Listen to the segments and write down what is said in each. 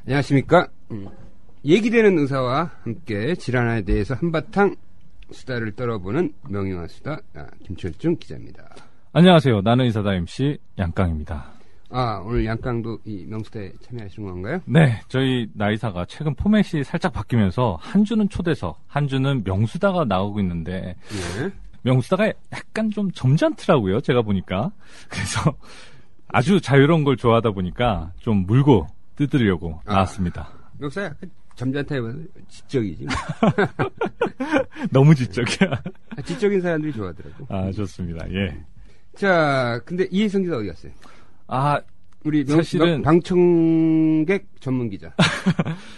안녕하십니까. 얘기되는 의사와 함께 질환에 대해서 한바탕 수다를 떨어보는 명의와 수다 김철중 기자입니다. 안녕하세요. 나는 의사다 MC 양깡입니다. 오늘 양깡도 이 명수다에 참여하시는 건가요? 네, 저희 나이사가 최근 포맷이 살짝 바뀌면서 한 주는 초대석, 한 주는 명수다가 나오고 있는데 네. 명수다가 약간 좀 점잖더라고요. 제가 보니까. 그래서 아주 자유로운 걸 좋아하다 보니까 좀 물고 뜯으려고 나왔습니다. 명수다 약간 점잖다기보다 지적이지. 너무 지적이야. 지적인 사람들이 좋아하더라고. 좋습니다. 예. 자, 근데 이혜성 기자 어디 갔어요? 우리 사실은 방청객 전문 기자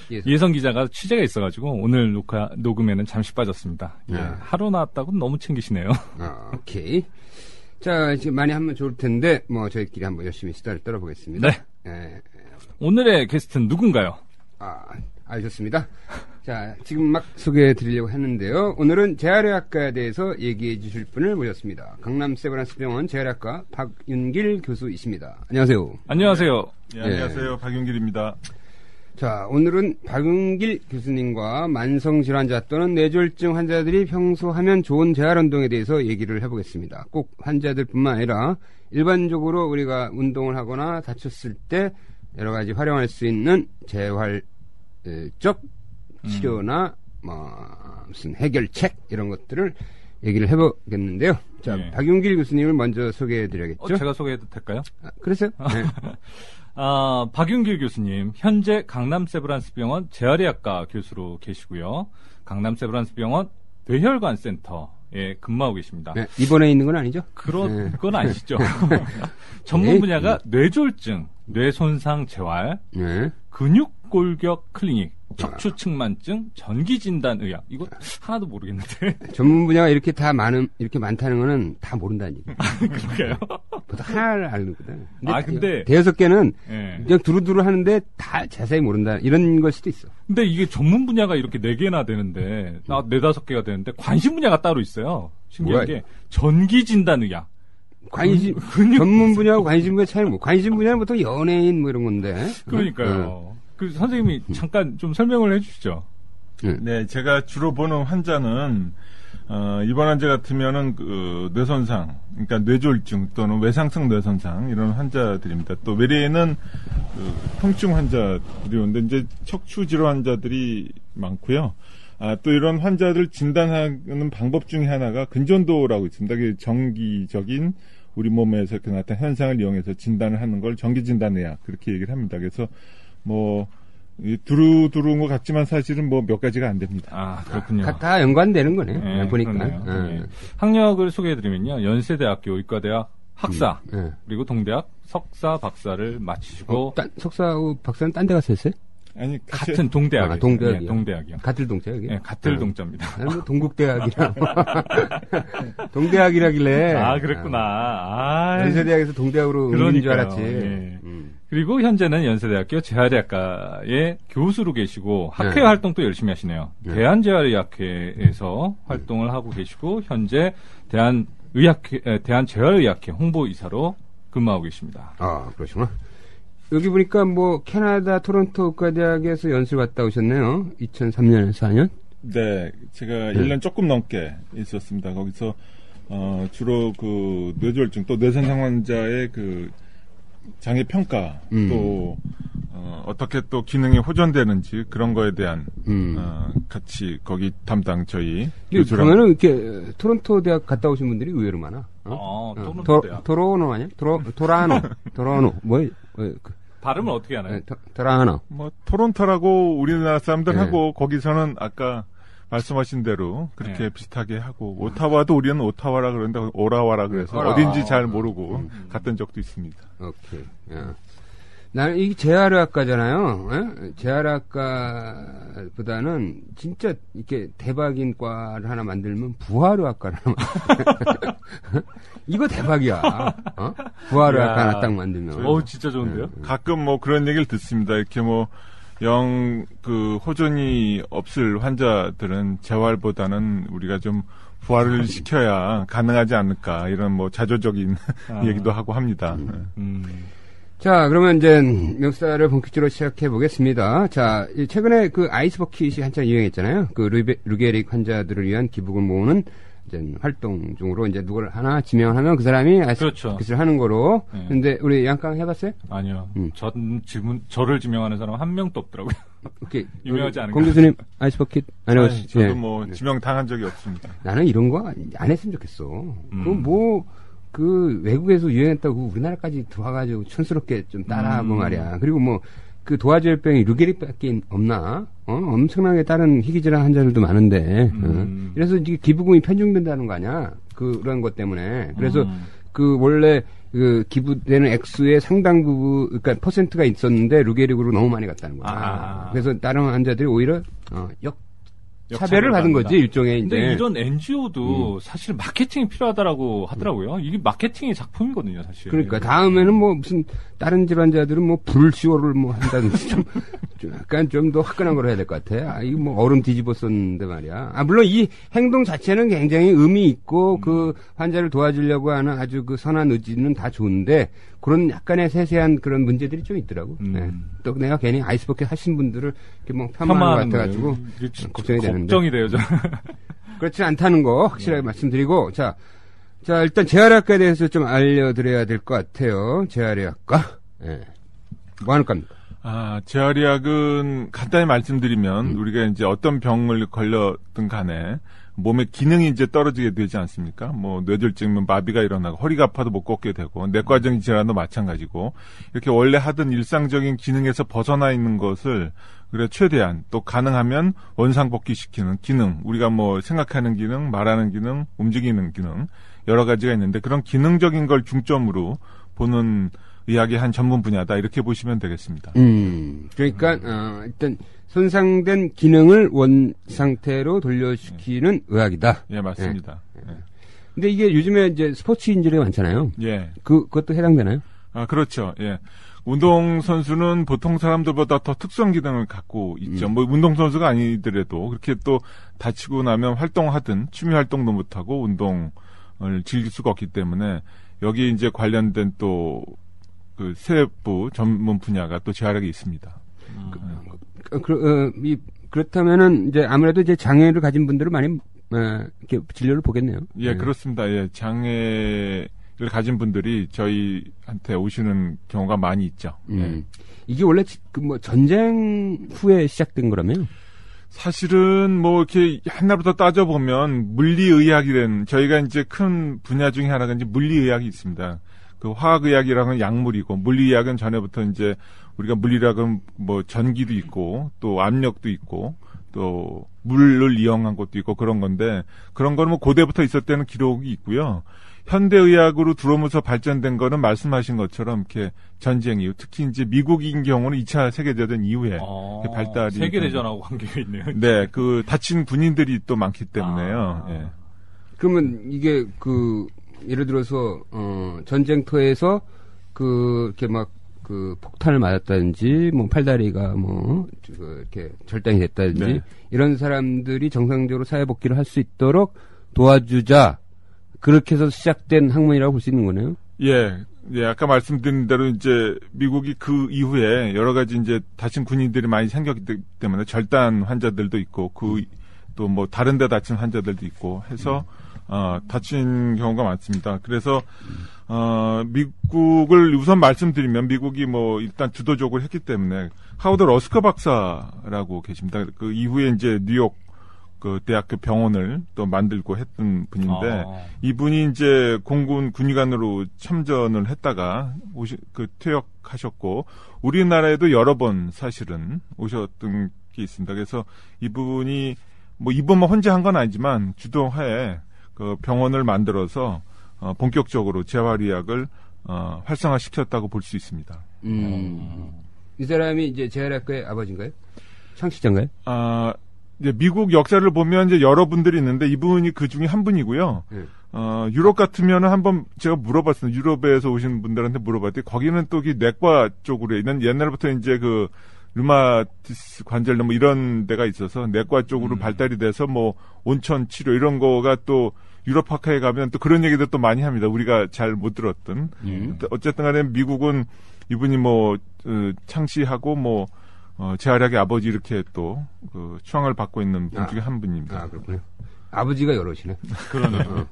이혜성 기자가 취재가 있어가지고 오늘 녹음에는 잠시 빠졌습니다. 예. 하루 나왔다고 너무 챙기시네요. 오케이. 자, 지금 많이 하면 좋을 텐데 저희끼리 한번 열심히 수다를 떨어보겠습니다. 네. 오늘의 게스트는 누군가요? 알겠습니다. 자, 지금 막 소개해 드리려고 했는데요. 오늘은 재활의학과에 대해서 얘기해 주실 분을 모셨습니다. 강남 세브란스병원 재활의학과 박윤길 교수이십니다. 안녕하세요. 안녕하세요. 네, 안녕하세요. 박윤길입니다. 자, 오늘은 박윤길 교수님과 만성질환자 또는 뇌졸중 환자들이 평소 하면 좋은 재활운동에 대해서 얘기를 해보겠습니다. 꼭 환자들뿐만 아니라 일반적으로 우리가 운동을 하거나 다쳤을 때 여러 가지 활용할 수 있는 재활적 치료나 무슨 해결책 이런 것들을 얘기를 해보겠는데요. 자, 박윤길 교수님을 먼저 소개해드려야겠죠? 제가 소개해도 될까요? 그러세요? 네. 박윤길 교수님 현재 강남 세브란스병원 재활의학과 교수로 계시고요. 강남 세브란스병원 뇌혈관 센터에 근무하고 계십니다. 네, 입원해 있는 건 아니죠? 그건 아니시죠. 전문 분야가 뇌졸중, 뇌손상 재활, 근육골격 클리닉, 척추측만증, 전기진단의학. 이거 하나도 모르겠는데. 전문 분야가 이렇게 많다는 거는 다 모른다는 얘기. 그러게요. 보통 하나를 알거든. 근데 대여섯 개는 그냥 두루두루 하는데 다 자세히 모른다. 이런 걸 수도 있어. 근데 이게 전문 분야가 이렇게 4개나 되는데, 4-5개가 되는데, 관심 분야가 따로 있어요. 신기한 게, 전기진단의학. 전문 분야하고 관심 분야 차이는 관심 분야는 보통 연예인 이런 건데. 그러니까요. 선생님이 잠깐 좀 설명을 해주시죠. 네, 제가 주로 보는 환자는 이번 환자 같으면은 뇌손상, 그러니까 뇌졸중 또는 외상성 뇌손상 이런 환자들입니다. 또 외래에는 통증 환자들이 오는데 이제 척추 질환 환자들이 많고요. 또 이런 환자들 진단하는 방법 중에 하나가 근전도라고 있습니다. 그게 정기적인 우리 몸에서 나타난 현상을 이용해서 진단을 하는 걸 정기진단의학 그렇게 얘기를 합니다. 그래서 두루두루인 것 같지만 사실은 몇 가지가 안 됩니다. 그렇군요. 다 연관되는 거네. 보니까. 학력을 소개해드리면요. 연세대학교 의과대학 학사, 그리고 동대학 석사, 박사를 마치시고. 석사하고 박사는 딴 데 가서 했어요? 아니, 같은 동대학이요. 동대학이요. 동대학이요. 같은 동대학이요? 네, 같은 동자입니다. 동국대학이랑. 동대학이라길래. 그랬구나. 연세대학에서 동대학으로 옮긴 줄 알았지. 예. 그리고 현재는 연세대학교 재활의학과의 교수로 계시고 학회 활동도 열심히 하시네요. 대한재활의학회에서 활동을 하고 계시고 현재 대한재활의학회 홍보이사로 근무하고 계십니다. 그러시구나. 여기 보니까 캐나다 토론토 의과대학에서 연수 갔다 오셨네요. 2003년에서 4년? 네, 제가 1년 조금 넘게 있었습니다. 거기서 주로 뇌졸중 또 뇌손상 환자의 장애 평가 또 어떻게 또 기능이 호전되는지 그런 거에 대한 같이 거기 담당 저희 교수랑. 그러면은 이렇게 토론토 대학 갔다 오신 분들이 의외로 많아. 토론토 대학. 토로노 아니야? 토라노. 발음을 어떻게 하나요? 토라노. 토론토라고 우리나라 사람들하고 거기서는 아까 말씀하신 대로 그렇게 비슷하게 하고 오타와도 우리는 오타와라 그러는데 오라와라 그래서 어딘지 잘 모르고 갔던 적도 있습니다. 오케이. 나는 이게 재활의학과잖아요. 재활의학과보다는 진짜 이렇게 대박인 과를 하나 만들면 부활의학과를 하나 만들면 이거 대박이야. 부활의학과 하나 딱 만들면. 진짜 좋은데요? 가끔 그런 얘기를 듣습니다. 이렇게 호전이 없을 환자들은 재활보다는 우리가 좀 부활을 시켜야 가능하지 않을까 이런 자조적인 얘기도 하고 합니다. 자, 그러면 이제 멱살을 본격적으로 시작해 보겠습니다. 자, 최근에 그 아이스버킷이 한창 유행했잖아요. 그 루게릭 환자들을 위한 기부금을 모으는 이제 활동 중으로 이제 누구를 하나 지명하면 그 사람이 아이스버킷을 그렇죠. 하는 거로. 네. 근데 우리 양강 해봤어요? 아니요. 저를 지명하는 사람 한 명도 없더라고요. 오케이. 유명하지 않은 공 교수님 아이스버킷 안 해봤어요? 저도 뭐 지명 당한 적이 없습니다. 나는 이런 거 안 했으면 좋겠어. 그 외국에서 유행했다고 우리나라까지 들어와가지고 촌스럽게 좀 따라하고 말이야. 그리고 뭐 그 도화지혈병이 루게릭밖에 없나? 엄청나게 다른 희귀질환 환자들도 많은데. 그래서 이게 기부금이 편중된다는 거 아니야? 그런 것 때문에. 그래서 그 원래 그 기부되는 액수의 상당 부분, 그러니까 퍼센트가 있었는데 루게릭으로 너무 많이 갔다는 거야. 그래서 다른 환자들이 오히려 차별을 받은 거지, 일종의 이제. 근데 이런 NGO도 사실 마케팅이 필요하다라고 하더라고요. 이게 마케팅의 작품이거든요, 사실. 그러니까 다음에는 뭐 무슨 다른 질환자들은 뭐 불시오를 뭐 한다든지 좀 약간 좀 더 화끈한 걸 해야 될 것 같아. 이거 뭐 얼음 뒤집어 썼는데 말이야. 물론 이 행동 자체는 굉장히 의미 있고 그 환자를 도와주려고 하는 아주 그 선한 의지는 다 좋은데 그런 약간의 세세한 그런 문제들이 좀 있더라고. 네. 또 내가 괜히 아이스버킷 하신 분들을 이렇게 뭐 폄하하는 것 같아가지고 걱정이 되는데. 걱정이 돼요, 저는. 그렇지 않다는 거 확실하게 말씀드리고 자, 일단 재활의학과에 대해서 좀 알려드려야 될 것 같아요. 재활의학과. 네. 뭐 하는 겁니까? 재활의학은 간단히 말씀드리면 우리가 이제 어떤 병을 걸렸든 간에 몸의 기능이 이제 떨어지게 되지 않습니까? 뭐 뇌졸중이면 마비가 일어나고 허리가 아파도 못 걷게 되고 내과적인 질환도 마찬가지고 이렇게 원래 하던 일상적인 기능에서 벗어나 있는 것을 그래 최대한 또 가능하면 원상복귀시키는 기능, 우리가 뭐 생각하는 기능, 말하는 기능, 움직이는 기능 여러 가지가 있는데 그런 기능적인 걸 중점으로 보는 의학의 한 전문 분야다 이렇게 보시면 되겠습니다. 그러니까 일단 손상된 기능을 원 상태로 돌려시키는 의학이다. 예, 맞습니다. 예. 근데 이게 요즘에 이제 스포츠 인ju리가 많잖아요. 예. 그것도 해당되나요? 그렇죠. 예. 운동선수는 보통 사람들보다 더 특수한 기능을 갖고 있죠. 뭐 운동선수가 아니더라도 그렇게 또 다치고 나면 활동하든 취미 활동도 못하고 운동을 즐길 수가 없기 때문에 여기 이제 관련된 또 그 세부 전문 분야가 또 재활학이 있습니다. 그렇다면은 이제 아무래도 이제 장애를 가진 분들은 많이 이렇게 진료를 보겠네요. 예, 그렇습니다. 예, 장애를 가진 분들이 저희한테 오시는 경우가 많이 있죠. 예. 이게 원래 뭐 전쟁 후에 시작된 거라며요? 사실은 뭐 이렇게 하나부터 따져보면 물리의학이라는 저희가 이제 큰 분야 중에 하나가 이제 물리의학이 있습니다. 그 화학의학이라는 약물이고 물리의학은 전에부터 이제 우리가 물리학은 뭐 전기도 있고 또 압력도 있고 또 물을 이용한 것도 있고 그런 건데 그런 거는 뭐 고대부터 있었다는 기록이 있고요. 현대의학으로 들어오면서 발전된 거는 말씀하신 것처럼 이렇게 전쟁 이후 특히 이제 미국인 경우는 2차 세계대전 이후에 발달이 세계대전하고 관계가 있네요. 네, 그 다친 군인들이 또 많기 때문에요. 예. 그러면 이게 예를 들어서 전쟁터에서 이렇게 막 폭탄을 맞았다든지 뭐 팔다리가 이렇게 절단이 됐다든지 네. 이런 사람들이 정상적으로 사회 복귀를 할 수 있도록 도와주자 그렇게 해서 시작된 학문이라고 볼 수 있는 거네요. 예, 아까 말씀드린 대로 이제 미국이 그 이후에 여러 가지 이제 다친 군인들이 많이 생겼기 때문에 절단 환자들도 있고 또 뭐 다른 데 다친 환자들도 있고 해서 다친 경우가 많습니다. 그래서 미국을 우선 말씀드리면 미국이 뭐 일단 주도적으로 했기 때문에 하워드 러스커 박사라고 계십니다. 그 이후에 이제 뉴욕 그 대학교 병원을 또 만들고 했던 분인데 이분이 이제 공군 군의관으로 참전을 했다가 퇴역하셨고 우리나라에도 여러 번 사실은 오셨던 게 있습니다. 그래서 이분이 뭐 이번만 혼자 한 건 아니지만 주도하에 그 병원을 만들어서 본격적으로 재활의학을 활성화시켰다고 볼 수 있습니다. 이 사람이 이제 재활의학과의 아버지인가요? 창시자인가요? 이제 미국 역사를 보면 이제 여러 분들이 있는데 이분이 그 중에 한 분이고요. 유럽 같으면은 한번 제가 물어봤어요. 유럽에서 오신 분들한테 물어봤더니 거기는 또 내과 쪽으로 있는 옛날부터 이제 그 류마티스 관절 뭐 이런 데가 있어서 내과 쪽으로 발달이 돼서 뭐 온천 치료 이런 거가 또 유럽 학회에 가면 또 그런 얘기도 또 많이 합니다. 우리가 잘 못 들었던. 어쨌든 간에 미국은 이분이 창시하고 재활약의 아버지 이렇게 또 추앙을 받고 있는 분 중에 한 분입니다. 아, 그렇군요. 아버지가 여럿이네. 그러네요.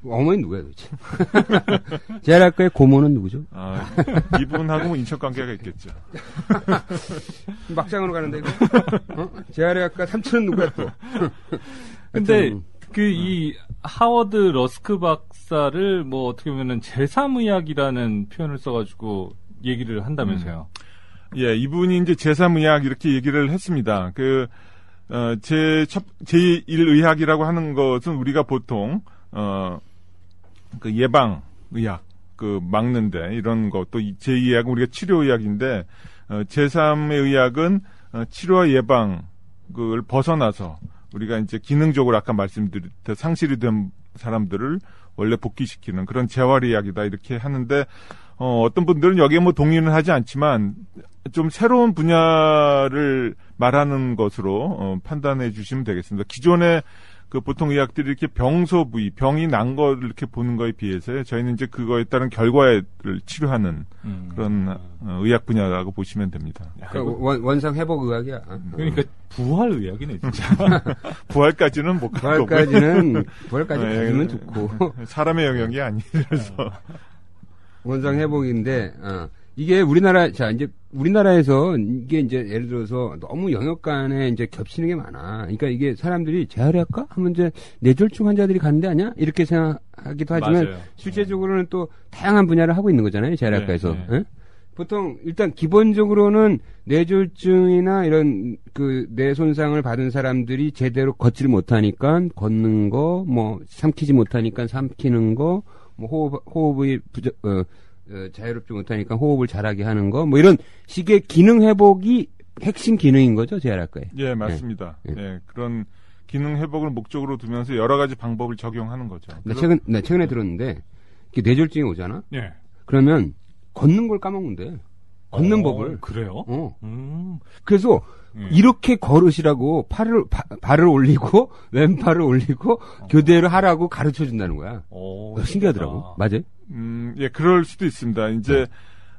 어머니 누구야 도대체? 재활학과의 고모는 누구죠? 이분하고 인척 관계가 있겠죠. 막장으로 가는데 이거? 재활학과 삼촌은 누구야 또? 근데 이 하워드 러스크 박사를 어떻게 보면은 제3의학이라는 표현을 써가지고 얘기를 한다면서요. 예, 이분이 이제 제3의학 이렇게 얘기를 했습니다. 제1의학이라고 하는 것은 우리가 보통 예방의학, 막는데, 이런 것, 또 제2의학은 우리가 치료의학인데, 제3의 의학은 치료와 예방을 벗어나서, 우리가 이제 기능적으로 아까 말씀드렸듯 상실이 된 사람들을 원래 복귀시키는 그런 재활의학이다, 이렇게 하는데, 어떤 분들은 여기에 동의는 하지 않지만, 좀 새로운 분야를 말하는 것으로, 판단해 주시면 되겠습니다. 기존에 보통 의학들이 이렇게 병소 부위, 병이 난 거를 이렇게 보는 거에 비해서 저희는 이제 그거에 따른 결과를 치료하는 그런 의학 분야라고 보시면 됩니다. 그러니까 원상 회복 의학이야. 그러니까 부활 의학이네, 진짜. 부활까지는 못 갈 거고요. 부활까지 가지면 좋고. 사람의 영역이 아니라서. 원상 회복인데, 이게 우리나라에서 이게 이제 예를 들어서 너무 영역 간에 이제 겹치는 게 많아. 그러니까 이게 사람들이 재활의학과 하면 이제 뇌졸중 환자들이 가는 데 아니야? 이렇게 생각하기도 하지만 맞아요. 실제적으로는 또 다양한 분야를 하고 있는 거잖아요. 재활의학과에서. 네. 예? 보통 일단 기본적으로는 뇌졸중이나 이런 뇌 손상을 받은 사람들이 제대로 걷지를 못하니까 걷는 거, 삼키지 못하니까 삼키는 거, 호흡이 자유롭지 못하니까 호흡을 잘하게 하는 거, 이런 식의 기능 회복이 핵심 기능인 거죠, 재활학과에. 예, 맞습니다. 예, 그런 기능 회복을 목적으로 두면서 여러 가지 방법을 적용하는 거죠. 최근에 들었는데, 뇌졸중이 오잖아? 예. 그러면 걷는 걸 까먹는데. 걷는 법을. 그래요? 그래서 이렇게 걸으시라고 발을 올리고 왼팔을 올리고 교대를 하라고 가르쳐 준다는 거야. 신기하더라고. 맞아요? 예, 그럴 수도 있습니다. 이제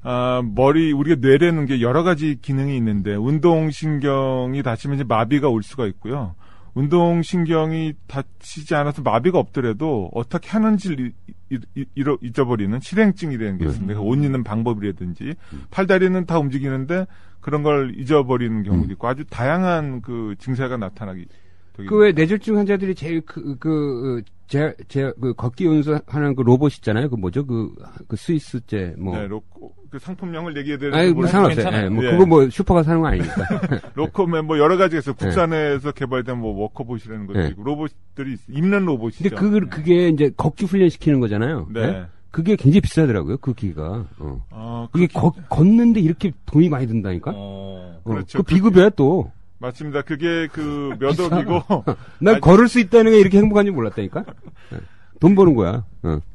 우리가 뇌라는 게 여러 가지 기능이 있는데 운동신경이 다치면 이제 마비가 올 수가 있고요. 운동신경이 다치지 않아서 마비가 없더라도 어떻게 하는지를 잊어버리는 실행증이라는 게 있습니다. 옷 입는 방법이라든지 팔다리는 다 움직이는데 그런 걸 잊어버리는 경우도 있고 아주 다양한 증세가 나타나기. 왜 뇌졸중 환자들이 제일 걷기 연수하는 로봇 있잖아요. 뭐죠? 스위스제 네, 상품명을 얘기해야 되는. 상관없어요. 그거 슈퍼가 사는 거 아니니까. 로코맨 여러 가지가 있어요. 국산에서 개발된 워커봇이라는 것도 있고 로봇들이 입는 로봇이죠. 근데 그게 이제 걷기 훈련 시키는 거잖아요. 네. 네? 그게 굉장히 비싸더라고요. 그 기가. 그게 걷는데 이렇게 돈이 많이 든다니까. 그렇죠. 비급여야 또. 맞습니다. 그게 몇 억이고. 난 걸을 수 있다는 게 이렇게 행복한지 몰랐다니까. 돈 버는 거야.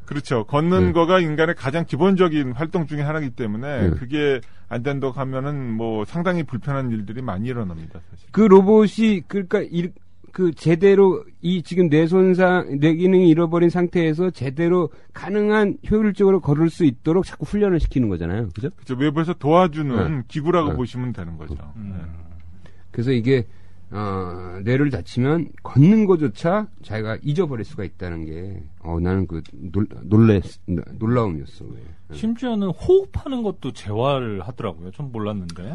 그렇죠. 걷는 거가 인간의 가장 기본적인 활동 중에 하나이기 때문에 그게 안 된다고 하면은 상당히 불편한 일들이 많이 일어납니다. 사실. 그 로봇이 제대로 지금 뇌 기능이 잃어버린 상태에서 제대로 가능한 효율적으로 걸을 수 있도록 자꾸 훈련을 시키는 거잖아요. 그죠? 그렇죠. 외부에서 도와주는 기구라고 보시면 되는 거죠. 그래서 이게 뇌를 다치면 걷는 것조차 자기가 잊어버릴 수가 있다는 게 나는 놀라움이었어. 심지어는 호흡하는 것도 재활을 하더라고요. 좀 몰랐는데.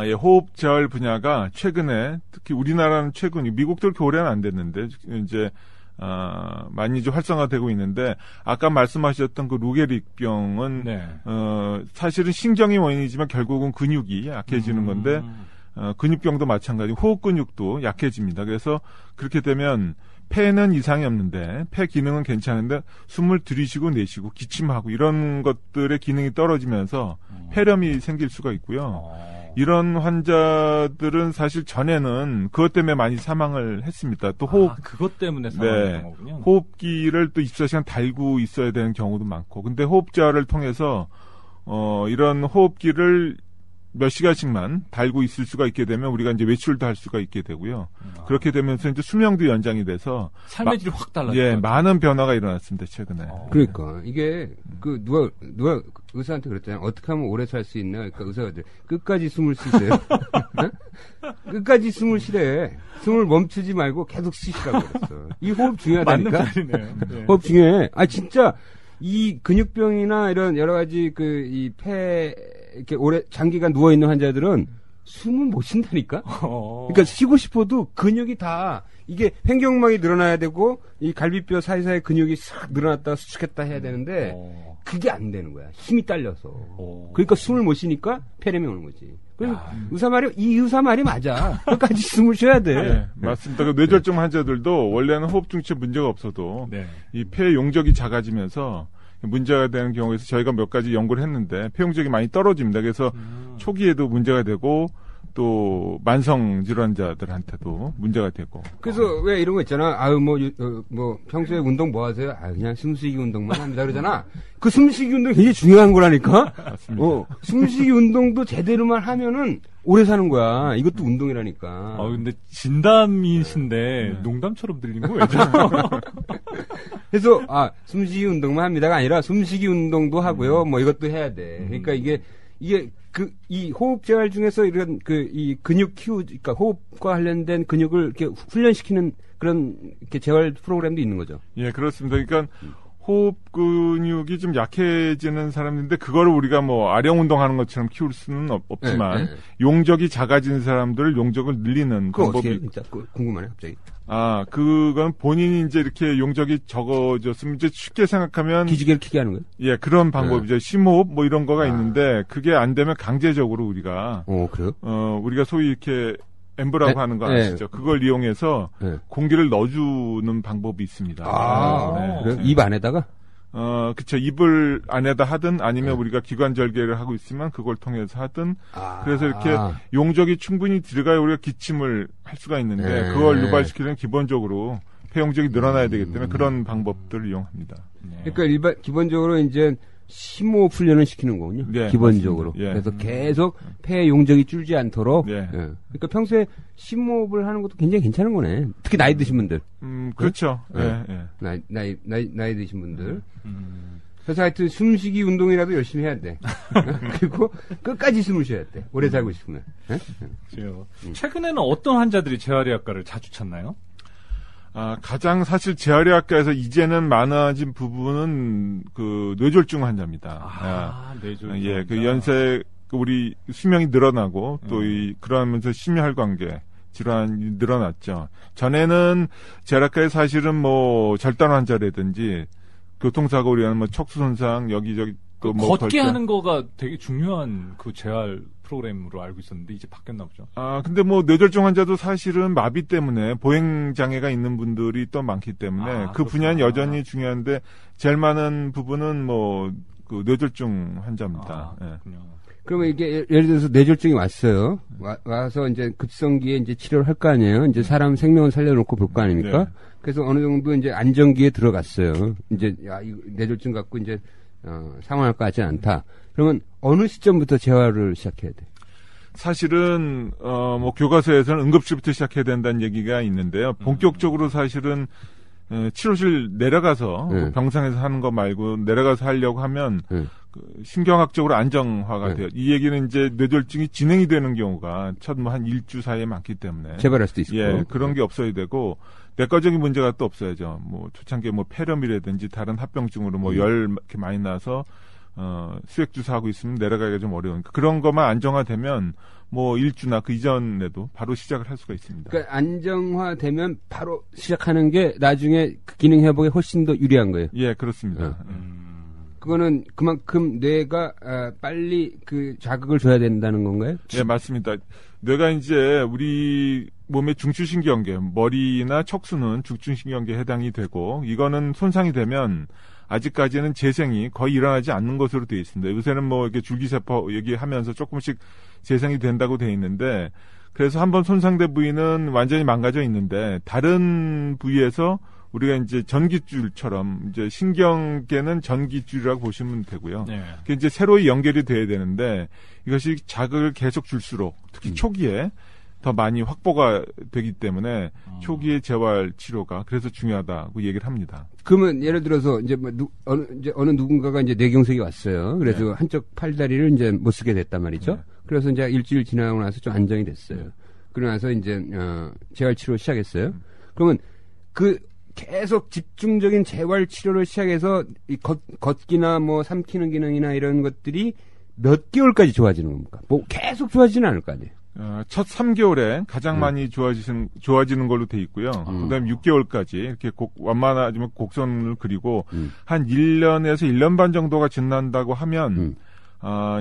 예, 호흡 재활 분야가 최근에 특히 우리나라는 미국도 그렇게 오래는 안 됐는데 이제 많이 이제 활성화되고 있는데 아까 말씀하셨던 루게릭병은 사실은 신경이 원인이지만 결국은 근육이 약해지는 건데 근육병도 마찬가지고 호흡 근육도 약해집니다. 그래서 그렇게 되면 폐는 이상이 없는데 폐 기능은 괜찮은데 숨을 들이쉬고 내쉬고 기침하고 이런 것들의 기능이 떨어지면서 폐렴이 생길 수가 있고요. 이런 환자들은 사실 전에는 그것 때문에 많이 사망을 했습니다. 또 그것 때문에 사망했던 거군요. 호흡기를 또 24시간 달고 있어야 되는 경우도 많고 근데 호흡 재활을 통해서 이런 호흡기를 몇 시간씩만 달고 있을 수가 있게 되면 우리가 이제 외출도 할 수가 있게 되고요. 그렇게 되면서 이제 수명도 연장이 돼서 삶의 질이 확 달라져요. 예, 많은 변화가 일어났습니다, 최근에. 그러니까 이게 그 누가 의사한테 그랬잖아요. 어떻게 하면 오래 살 수 있나? 그러니까 의사가 끝까지 숨을 쉬세요. 끝까지 숨을 쉬래. 숨을 멈추지 말고 계속 쉬시라고 그랬어. 이 호흡 중요하다니까. 맞는 말이네요. 네. 호흡 중요해. 아 진짜 이 근육병이나 이런 여러 가지 그 이 폐 이렇게 오래 장기간 누워 있는 환자들은 숨을 못 쉰다니까. 그러니까 쉬고 싶어도 근육이 다 이게 횡격막이 늘어나야 되고 이 갈비뼈 사이사이 근육이 싹 늘어났다가 수축했다 해야 되는데 그게 안 되는 거야. 힘이 딸려서. 그러니까 숨을 못 쉬니까 폐렴이 오는 거지. 그래서 이 의사 말이 맞아. 끝까지 숨을 쉬어야 돼. 네, 맞습니다. 그 뇌졸중 환자들도 원래는 호흡 중추에 문제가 없어도 네. 이 폐 용적이 작아지면서 문제가 되는 경우에서 저희가 몇 가지 연구를 했는데 폐 용적이 많이 떨어집니다. 그래서 초기에도 문제가 되고 또 만성 질환자들한테도 문제가 되고. 그래서 왜 이런 거 있잖아. 아유 뭐 평소에 운동 뭐 하세요? 아 그냥 숨쉬기 운동만 합니다 그러잖아. 그 숨쉬기 운동 굉장히 중요한 거라니까. 맞습니다. 숨쉬기 운동도 제대로만 하면은 오래 사는 거야. 이것도 운동이라니까. 근데 진담이신데 농담처럼 들리는 거 왜죠? 그래서 숨쉬기 운동만 합니다가 아니라 숨쉬기 운동도 하고요. 뭐 이것도 해야 돼. 그러니까 이게 이 호흡 재활 중에서 이런 이 근육 그러니까 호흡과 관련된 근육을 이렇게 훈련시키는 그런 이렇게 재활 프로그램도 있는 거죠. 예, 그렇습니다. 그러니까 호흡 근육이 좀 약해지는 사람인데 그거를 우리가 뭐 아령 운동하는 것처럼 키울 수는 없지만 용적이 작아지는 사람들을 용적을 늘리는 그거 방법이 어떻게 진짜 궁금하네 갑자기. 그건 본인이 이제 이렇게 용적이 적어졌으면 이제 쉽게 생각하면 기지개를 켜게 하는 거예요? 예, 그런 방법이죠. 심호흡 뭐 이런 거가 있는데 그게 안 되면 강제적으로 우리가 그래요? 우리가 소위 이렇게 엠브라고 하는 거 아시죠? 그걸 이용해서 공기를 넣어주는 방법이 있습니다. 그래요? 입 안에다가? 그쵸. 입을 안에다 하든 아니면 우리가 기관절개를 하고 있으면 그걸 통해서 하든 그래서 이렇게 용적이 충분히 들어가야 우리가 기침을 할 수가 있는데 그걸 유발시키려면 기본적으로 폐용적이 늘어나야 되기 때문에 그런 방법들을 이용합니다. 그러니까 기본적으로 이제 심호흡 훈련을 시키는 거군요. 네, 기본적으로. 예. 그래서 계속 폐 용적이 줄지 않도록. 네. 그러니까 평소에 심호흡을 하는 것도 굉장히 괜찮은 거네. 특히 나이 드신 분들. 그렇죠. 예. 나이 드신 분들. 그래서 하여튼 숨쉬기 운동이라도 열심히 해야 돼. 그리고 끝까지 숨을 쉬어야 돼. 오래 살고 싶으면. 최근에는 어떤 환자들이 재활의학과를 자주 찾나요? 가장 사실 재활의학과에서 이제는 많아진 부분은 그 뇌졸중 환자입니다. 뇌졸중. 예, 그 연세 우리 수명이 늘어나고 또 그러면서 심혈관계 질환이 늘어났죠. 전에는 재활학과에 사실은 뭐 절단 환자라든지 교통사고 우리는 뭐 척수 손상 여기저기 또 뭐 걷게 하는 거가 되게 중요한 그 재활 프로그램으로 알고 있었는데 이제 바뀌었나 보죠. 근데 뭐 뇌졸중 환자도 사실은 마비 때문에 보행 장애가 있는 분들이 또 많기 때문에 그 분야는 여전히 중요한데 제일 많은 부분은 뭐 그 뇌졸중 환자입니다. 그러면 이게 예를 들어서 뇌졸중이 왔어요. 와서 이제 급성기에 이제 치료를 할 거 아니에요. 이제 사람 생명을 살려놓고 볼 거 아닙니까? 그래서 어느 정도 이제 안정기에 들어갔어요. 이제 이 뇌졸중 갖고 이제 상황할 것 같지 않다. 그러면 어느 시점부터 재활을 시작해야 돼? 사실은 뭐 교과서에서는 응급실부터 시작해야 된다는 얘기가 있는데요. 본격적으로 사실은 치료실 내려가서 병상에서 하는 거 말고 내려가서 하려고 하면 신경학적으로 안정화가 돼요. 이 얘기는 이제 뇌졸중이 진행이 되는 경우가 첫 뭐 한 일주 사이에 많기 때문에 재발할 수도 있고. 예, 그런 게 없어야 되고 내과적인 문제가 또 없어야죠. 뭐 초창기에 뭐 폐렴이라든지 다른 합병증으로 뭐 열 이렇게 많이 나서 수액 주사하고 있으면 내려가기가 좀 어려우니까 그런 것만 안정화되면 뭐 일주나 그 이전에도 바로 시작을 할 수가 있습니다. 그러니까 안정화되면 바로 시작하는 게 나중에 그 기능 회복에 훨씬 더 유리한 거예요. 예, 그렇습니다. 그거는 그만큼 뇌가 빨리 그 자극을 줘야 된다는 건가요? 예, 맞습니다. 뇌가 이제 우리 몸의 중추신경계, 머리나 척수는 중추신경계에 해당이 되고 이거는 손상이 되면 아직까지는 재생이 거의 일어나지 않는 것으로 되어 있습니다. 요새는 뭐 이렇게 줄기세포 얘기하면서 조금씩 재생이 된다고 되어 있는데 그래서 한번 손상된 부위는 완전히 망가져 있는데 다른 부위에서 우리가 이제 전깃줄처럼 이제 신경계는 전깃줄이라고 보시면 되고요. 네. 그게 이제 세로에 연결이 돼야 되는데 이것이 자극을 계속 줄수록 특히 초기에 더 많이 확보가 되기 때문에 초기의 재활 치료가 그래서 중요하다고 얘기를 합니다. 그러면 예를 들어서 이제 뭐 어느 누군가가 이제 뇌경색이 왔어요. 그래서 네. 한쪽 팔다리를 이제 못 쓰게 됐단 말이죠. 네. 그래서 이제 일주일 지나고 나서 좀 안정이 됐어요. 그러고 나서 이제 재활 치료 시작했어요. 그러면 그 계속 집중적인 재활 치료를 시작해서 이 걷기나 뭐 삼키는 기능이나 이런 것들이 몇 개월까지 좋아지는 겁니까? 뭐 계속 좋아지지는 않을 거 아니에요. 첫 3개월에 가장 많이 좋아지는 걸로 돼 있고요. 그다음에 6개월까지 이렇게 완만하지만 곡선을 그리고 한 1년에서 1년 반 정도가 지난다고 하면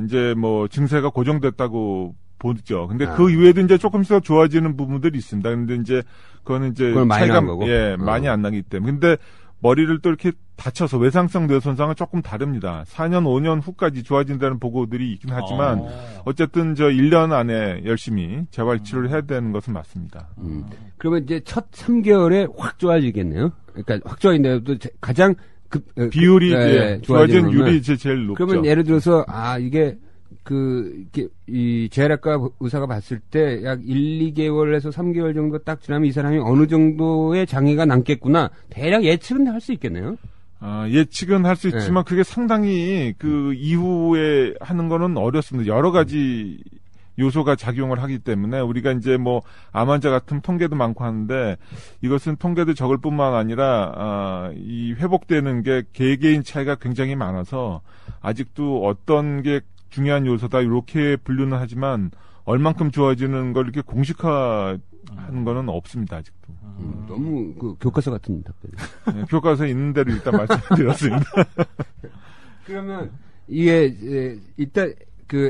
이제 뭐 증세가 고정됐다고 보죠. 근데 그 이외에도 이제 조금씩 더 좋아지는 부분들이 있습니다. 근데 이제 그거는 이제 차이가 거고. 많이 안 나기 때문에. 근데 머리를 또 이렇게 다쳐서 외상성 뇌손상은 조금 다릅니다. 4년, 5년 후까지 좋아진다는 보고들이 있긴 하지만 어쨌든 저 1년 안에 열심히 재활 치료를 해야 되는 것은 맞습니다. 그러면 이제 첫 3개월에 확 좋아지겠네요. 그러니까 확 좋아진다도 가장 비율이 좋아진 거면, 율이 제일 높죠. 그러면 예를 들어서 이게 이 재활학과 의사가 봤을 때 약 1, 2개월에서 3개월 정도 딱 지나면 이 사람이 어느 정도의 장애가 남겠구나. 대략 예측은 할 수 있겠네요. 예측은 할 수 있지만 그게 상당히 그 이후에 하는 거는 어렵습니다. 여러 가지 요소가 작용을 하기 때문에 우리가 이제 뭐 암 환자 같은 통계도 많고 하는데 이것은 통계도 적을 뿐만 아니라 이 회복되는 게 개개인 차이가 굉장히 많아서 아직도 어떤 게 중요한 요소다 이렇게 분류는 하지만 얼만큼 좋아지는 걸 이렇게 공식화하는 거는 없습니다 아직도. 너무 교과서 같은 답변. 네, 교과서에 있는 대로 일단 말씀드렸습니다. 그러면 이게 일단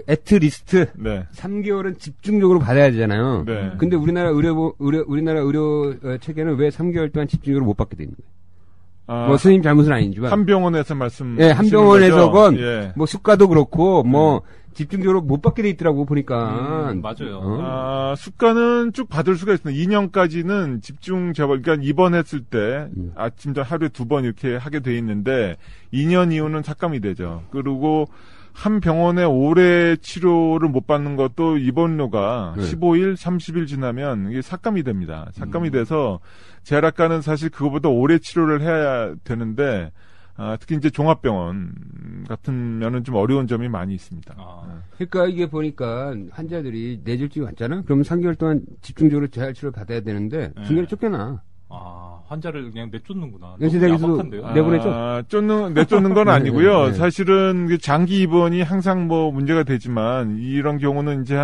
애트리스트 네. 3개월은 집중적으로 받아야 되잖아요. 네. 근데 우리나라 의료 체계는 왜 3개월 동안 집중적으로 못 받게 되는 거예요? 뭐 스님 잘못은 아니지만 한 병원에서 말씀. 예, 한 병원에서건 예. 뭐 수가도 그렇고 뭐 집중적으로 못 받게 돼 있더라고 보니까. 맞아요. 수가는 쭉 받을 수가 있습니다. 2년까지는 집중 재활, 그러니까 입원했을 때 아침전 하루에 2번 이렇게 하게 돼 있는데 2년 이후는 삭감이 되죠. 그리고 한 병원에 오래 치료를 못 받는 것도 입원료가 15일, 30일 지나면 이게 삭감이 됩니다. 삭감이 돼서 재활학과는 사실 그거보다 오래 치료를 해야 되는데 특히 이제 종합병원 같으면은 좀 어려운 점이 많이 있습니다. 그러니까 이게 보니까 환자들이 뇌졸중이 왔잖아. 그럼 3개월 동안 집중적으로 재활 치료를 받아야 되는데 중간에 쫓겨나. 환자를 그냥 내쫓는구나. 연세대학에서 내보내죠? 내쫓는 건 아니고요. 네. 사실은 장기 입원이 항상 뭐 문제가 되지만 이런 경우는 이제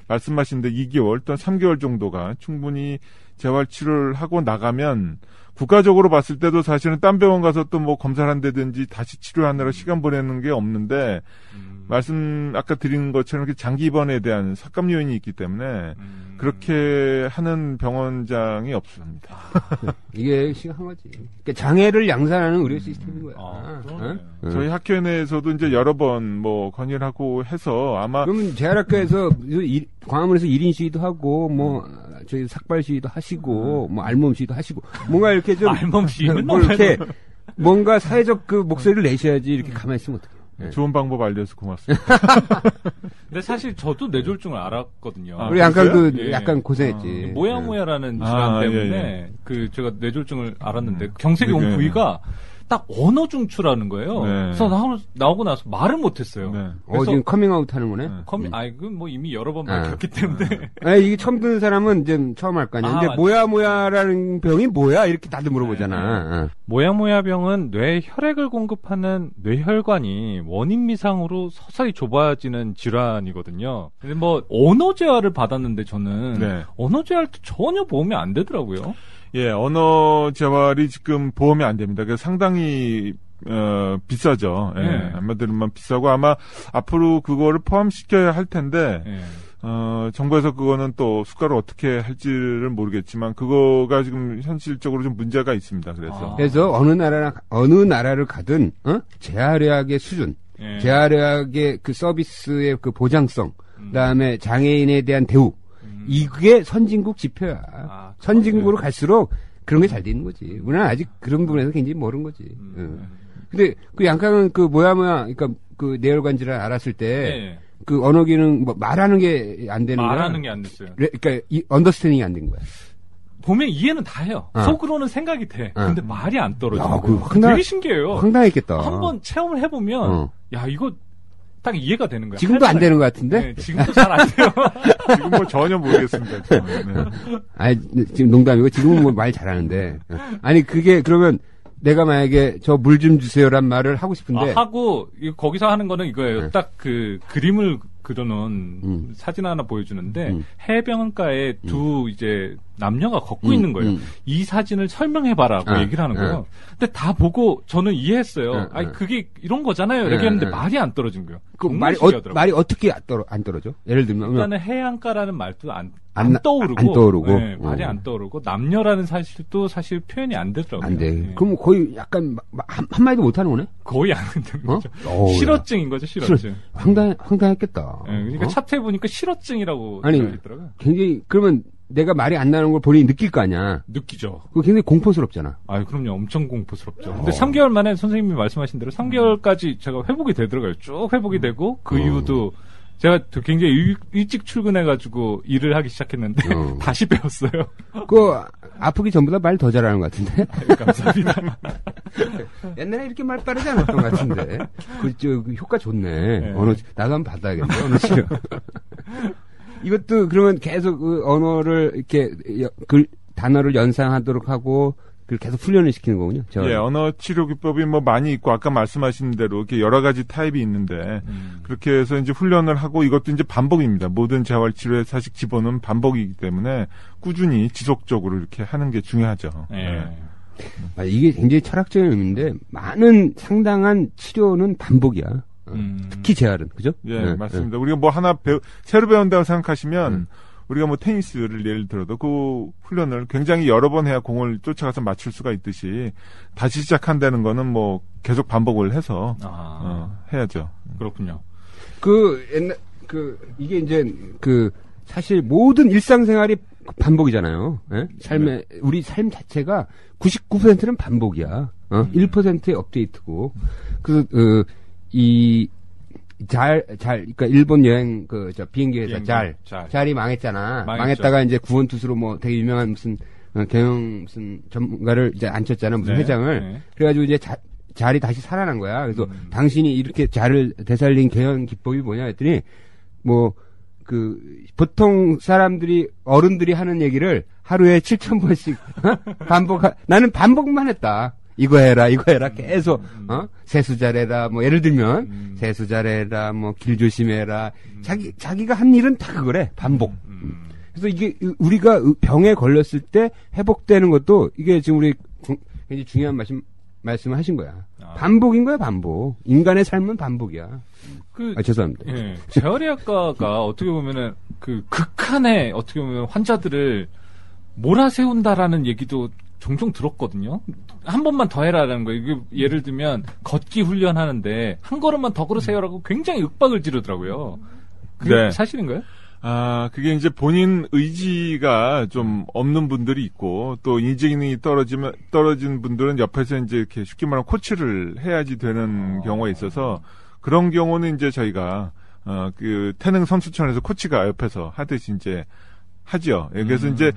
말씀하신 대 2개월 또는 3개월 정도가 충분히 재활 치료를 하고 나가면 국가적으로 봤을 때도 사실은 딴 병원 가서 또 뭐 검사를 한다든지 다시 치료하느라 시간 보내는 게 없는데 말씀 아까 드린 것처럼 이렇게 장기 입원에 대한 삭감 요인이 있기 때문에 그렇게 하는 병원장이 없습니다. 이게 심각한 거지. 그러니까 장애를 양산하는 의료 시스템인 거야. 저희 학교 내에서도 이제 여러 번 뭐 건의를 하고 해서 아마 그러면 재활학과에서 광화문에서 1인 시위도 하고 뭐 저희 삭발 시위도 하시고 뭐 알몸 시위도 하시고 뭔가 이렇게 좀 알몸 시위는 뭐 이렇게 뭔가 사회적 목소리를 내셔야지 이렇게 가만히 있으면 어떡해요. 네. 좋은 방법 알려서 고맙습니다. 근데 사실 저도 뇌졸중을 알았거든요. 우리 약간 고생했지. 모야모야라는 질환 때문에 제가 뇌졸중을 알았는데 경색이 온 부위가 딱 언어 중추라는 거예요. 네. 그래서 나오고 나서 말을 못했어요. 네. 지금 커밍아웃 하는 거네. 그건 뭐 이미 여러 번 밝혔기 때문에. 이게 처음 듣는 사람은 이제 처음 할 거 아니야. 근데 모야모야라는 병이 뭐야? 이렇게 다들 물어보잖아. 모야모야병은 뇌에 혈액을 공급하는 뇌혈관이 원인 미상으로 서서히 좁아지는 질환이거든요. 근데 뭐 언어 재활을 받았는데 저는 언어 재활도 전혀 보험이 안 되더라고요. 예, 언어 재활이 지금 보험이 안 됩니다. 그래서 상당히 비싸죠. 예, 한마디로만 비싸고 아마 앞으로 그거를 포함시켜야 할 텐데 정부에서 그거는 또 수가를 어떻게 할지를 모르겠지만 그거가 지금 현실적으로 좀 문제가 있습니다. 그래서 어느 나라를 가든 재활의학의 수준, 재활의학의 그 서비스의 그 보장성, 그다음에 장애인에 대한 대우. 이게 선진국 지표야. 선진국으로 갈수록 그런 게 잘 돼 있는 거지. 우리는 아직 그런 부분에서 굉장히 멀은 거지. 근데 그 양강은 그 그러니까 그 뇌혈관 질환 알았을 때 그 언어 기능 뭐 말하는 게 안 되는 거야. 말하는 게 안 됐어요. 그러니까 이 언더스탠딩이 안 된 거야. 보면 이해는 다 해요. 속으로는 생각이 돼. 근데 말이 안 떨어져. 되게 신기해요. 황당했겠다. 한번 체험을 해보면 야 이거 딱 이해가 되는 거야. 지금도 안 되는 것 같은데? 네, 지금도 잘 안 돼요. 지금 뭐 전혀 모르겠습니다. 네. 아니 지금 농담이고 지금은 뭐 말 잘하는데. 아니 그게 그러면 내가 만약에 저 물 좀 주세요란 말을 하고 싶은데 하고 거기서 하는 거는 이거예요. 딱 그 그림을 그려놓은 사진 하나 보여주는데 해변가에 두 이제 남녀가 걷고 있는 거예요. 이 사진을 설명해봐라고 얘기를 하는 거예요. 근데 다 보고 저는 이해했어요. 아니 그게 이런 거잖아요. 이렇게 했는데 말이 안 떨어진 거예요. 그 말이 어떻게 안 떨어져? 예를 들면 일단은 해안가라는 말도 안 떠오르고 네, 말이 안 떠오르고 남녀라는 사실도 사실 표현이 안 되더라고요. 안 돼. 네. 그럼 거의 약간 한마디도 못하는 거네? 거의 안 되는 거죠. 실어증인 거죠, 실어증. 황당했겠다. 네, 그러니까 차트에 보니까 실어증이라고 아니, 있더라고요. 굉장히 그러면 내가 말이 안 나는 걸 본인이 느낄 거 아니야. 느끼죠. 그거 굉장히 공포스럽잖아. 그럼요. 엄청 공포스럽죠. 근데 3개월 만에 선생님이 말씀하신 대로 3개월까지 제가 회복이 되더라고요. 쭉 회복이 되고 그 이후도 제가 굉장히 일찍 출근해가지고 일을 하기 시작했는데 다시 배웠어요. 아프기 전보다 말 더 잘하는 것 같은데? 감사합니다. 옛날에 이렇게 말 빠르지 않았던 것 같은데. 그 효과 좋네. 네. 나도 한번 받아야겠네. 언어 치료. 이것도 그러면 계속 그 언어를 이렇게 단어를 연상하도록 하고 계속 훈련을 시키는 거군요. 예, 언어 치료 기법이 뭐 많이 있고 아까 말씀하신 대로 이렇게 여러 가지 타입이 있는데 그렇게 해서 이제 훈련을 하고 이것도 이제 반복입니다. 모든 재활 치료의 사실 기본은 반복이기 때문에 꾸준히 지속적으로 이렇게 하는 게 중요하죠. 네. 이게 굉장히 철학적인 의미인데 많은 상당한 치료는 반복이야. 특히 재활은 그죠? 예, 맞습니다. 우리가 뭐 하나 새로 배운다고 생각하시면 우리가 뭐 테니스를 예를 들어도 그 훈련을 굉장히 여러 번 해야 공을 쫓아가서 맞출 수가 있듯이 다시 시작한다는 거는 뭐 계속 반복을 해서 해야죠. 그렇군요. 이게 이제 사실 모든 일상생활이 반복이잖아요. 예? 우리 삶 자체가 99%는 반복이야. 1%의 업데이트고 그러니까 일본 여행 비행기 회사 잘이 망했잖아. 망했다가 이제 구원투수로 뭐 되게 유명한 무슨 전문가를 이제 앉혔잖아. 무슨 회장을. 네. 그래가지고 이제 잘이 다시 살아난 거야. 그래서 당신이 이렇게 잘을 되살린 개헌 기법이 뭐냐 했더니 보통 어른들이 하는 얘기를 하루에 7,000번씩 나는 반복만 했다. 이거 해라 계속 세수 잘해라 뭐 예를 들면 세수 잘해라 뭐 길 조심해라 자기가 한 일은 다 그거래. 반복. 그래서 이게 우리가 병에 걸렸을 때 회복되는 것도 이게 지금 우리 굉장히 중요한 말씀을 하신 거야. 반복인 거야, 반복. 인간의 삶은 반복이야. 죄송합니다. 예, 재활의학과가 어떻게 보면은 극한의 어떻게 보면 환자들을 몰아세운다라는 얘기도 종종 들었거든요. 한 번만 더 해라라는 거예요. 이게 예를 들면 걷기 훈련하는데 한 걸음만 더 걸으세요라고 굉장히 윽박을 지르더라고요. 그게 네. 사실인가요? 그게 이제 본인 의지가 좀 없는 분들이 있고 또 인지 기능이 떨어진 분들은 옆에서 이제 이렇게 쉽게 말하면 코치를 해야지 되는 경우가 있어서 그런 경우는 이제 저희가 태능 선수촌에서 코치가 옆에서 하듯이 이제 하죠. 그래서 이제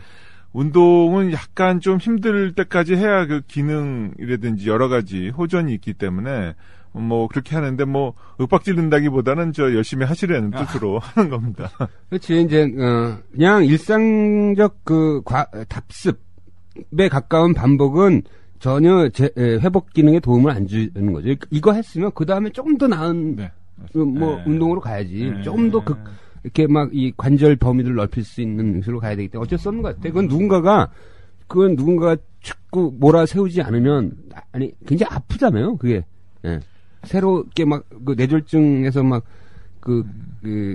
운동은 약간 좀 힘들 때까지 해야 그 기능이라든지 여러 가지 호전이 있기 때문에 뭐 그렇게 하는데 뭐 윽박지른다기보다는 열심히 하시려는 뜻으로 하는 겁니다. 그렇지. 이제 그냥 일상적 답습에 가까운 반복은 전혀 회복 기능에 도움을 안 주는 거죠. 이거 했으면 그 다음에 조금 더 나은 운동으로 가야지. 조금 더 이렇게 막 이 관절 범위를 넓힐 수 있는 것으로 가야 되기 때문에 어쩔 수 없는 것 같아. 그건 누군가가 자꾸 몰아세우지 않으면 굉장히 아프잖아요. 그게. 예. 새롭게 뇌졸중에서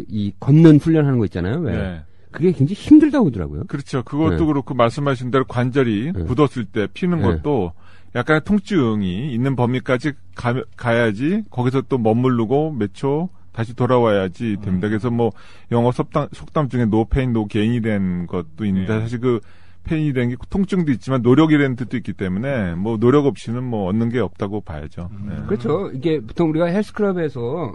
이 걷는 훈련하는 거 있잖아요. 왜? 네. 그게 굉장히 힘들다고 하더라고요. 그렇죠. 그것도 그렇고 말씀하신 대로 관절이 굳었을 때 피는 것도 약간의 통증이 있는 범위까지 가야지 거기서 또 머무르고 몇 초 다시 돌아와야지 됩니다. 그래서 뭐 영어 속담 중에 no pain no gain이라는 것도 있는데 사실 페인이라는 게 통증도 있지만 노력이라는 뜻도 있기 때문에 뭐 노력 없이는 뭐 얻는 게 없다고 봐야죠. 네. 그렇죠. 이게 보통 우리가 헬스클럽에서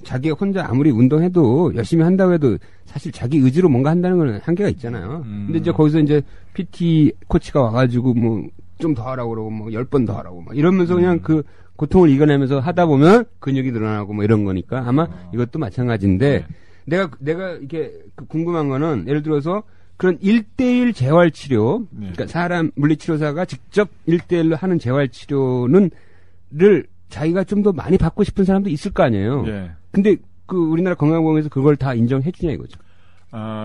자기가 혼자 아무리 운동해도 열심히 한다고 해도 사실 자기 의지로 뭔가 한다는 건 한계가 있잖아요. 근데 이제 거기서 이제 PT 코치가 와가지고 뭐 좀 더 하라고 그러고 뭐 10번 더 하라고 막 이러면서 그냥 그 고통을 이겨내면서 하다 보면 근육이 늘어나고 뭐 이런 거니까 아마 이것도 마찬가지인데 내가 이게 궁금한 거는 예를 들어서 그런 1대1 재활치료, 그러니까 사람 물리치료사가 직접 1대1로 하는 재활치료를 자기가 좀 더 많이 받고 싶은 사람도 있을 거 아니에요. 근데 그 우리나라 건강보험에서 그걸 다 인정해 주냐 이거죠.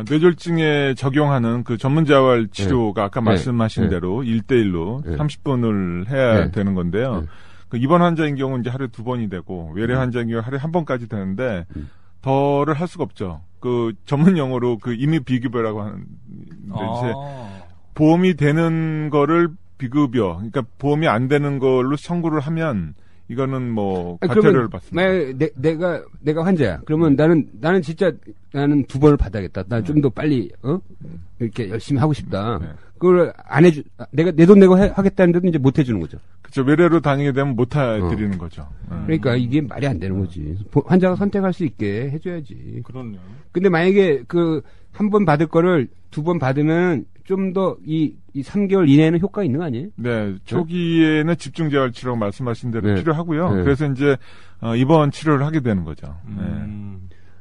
뇌졸중에 적용하는 그 전문 재활 치료가 아까 말씀하신 대로 1대1로 30분을 해야 되는 건데요. 그 입원 환자인 경우는 이제 하루에 2번이 되고 외래 환자인 경우 하루에 1번까지 되는데 덜을 할 수가 없죠. 그 전문 용어로 그 임의 비급여라고 하는데 이제 보험이 되는 거를 비급여, 그러니까 보험이 안 되는 걸로 청구를 하면 이거는 뭐 과태료를 받습니다. 내가 환자야. 그러면 나는 진짜 나는 2번을 받아야겠다. 난 좀 더 빨리 이렇게 열심히 하고 싶다. 그걸 안 해주 내가 내 돈 내고 하겠다는데도 이제 못 해주는 거죠. 그렇죠. 외래로 다니게 되면 못 해드리는 거죠. 그러니까 이게 말이 안 되는 거지. 환자가 선택할 수 있게 해줘야지. 그럼요. 근데 만약에 그 한 번 받을 거를 2번 받으면 좀 더 이 3개월 이내에는 효과가 있는 거 아니에요? 네. 초기에는 집중재활 치료라고 말씀하신 대로 필요하고요. 그래서 이제 입원 치료를 하게 되는 거죠.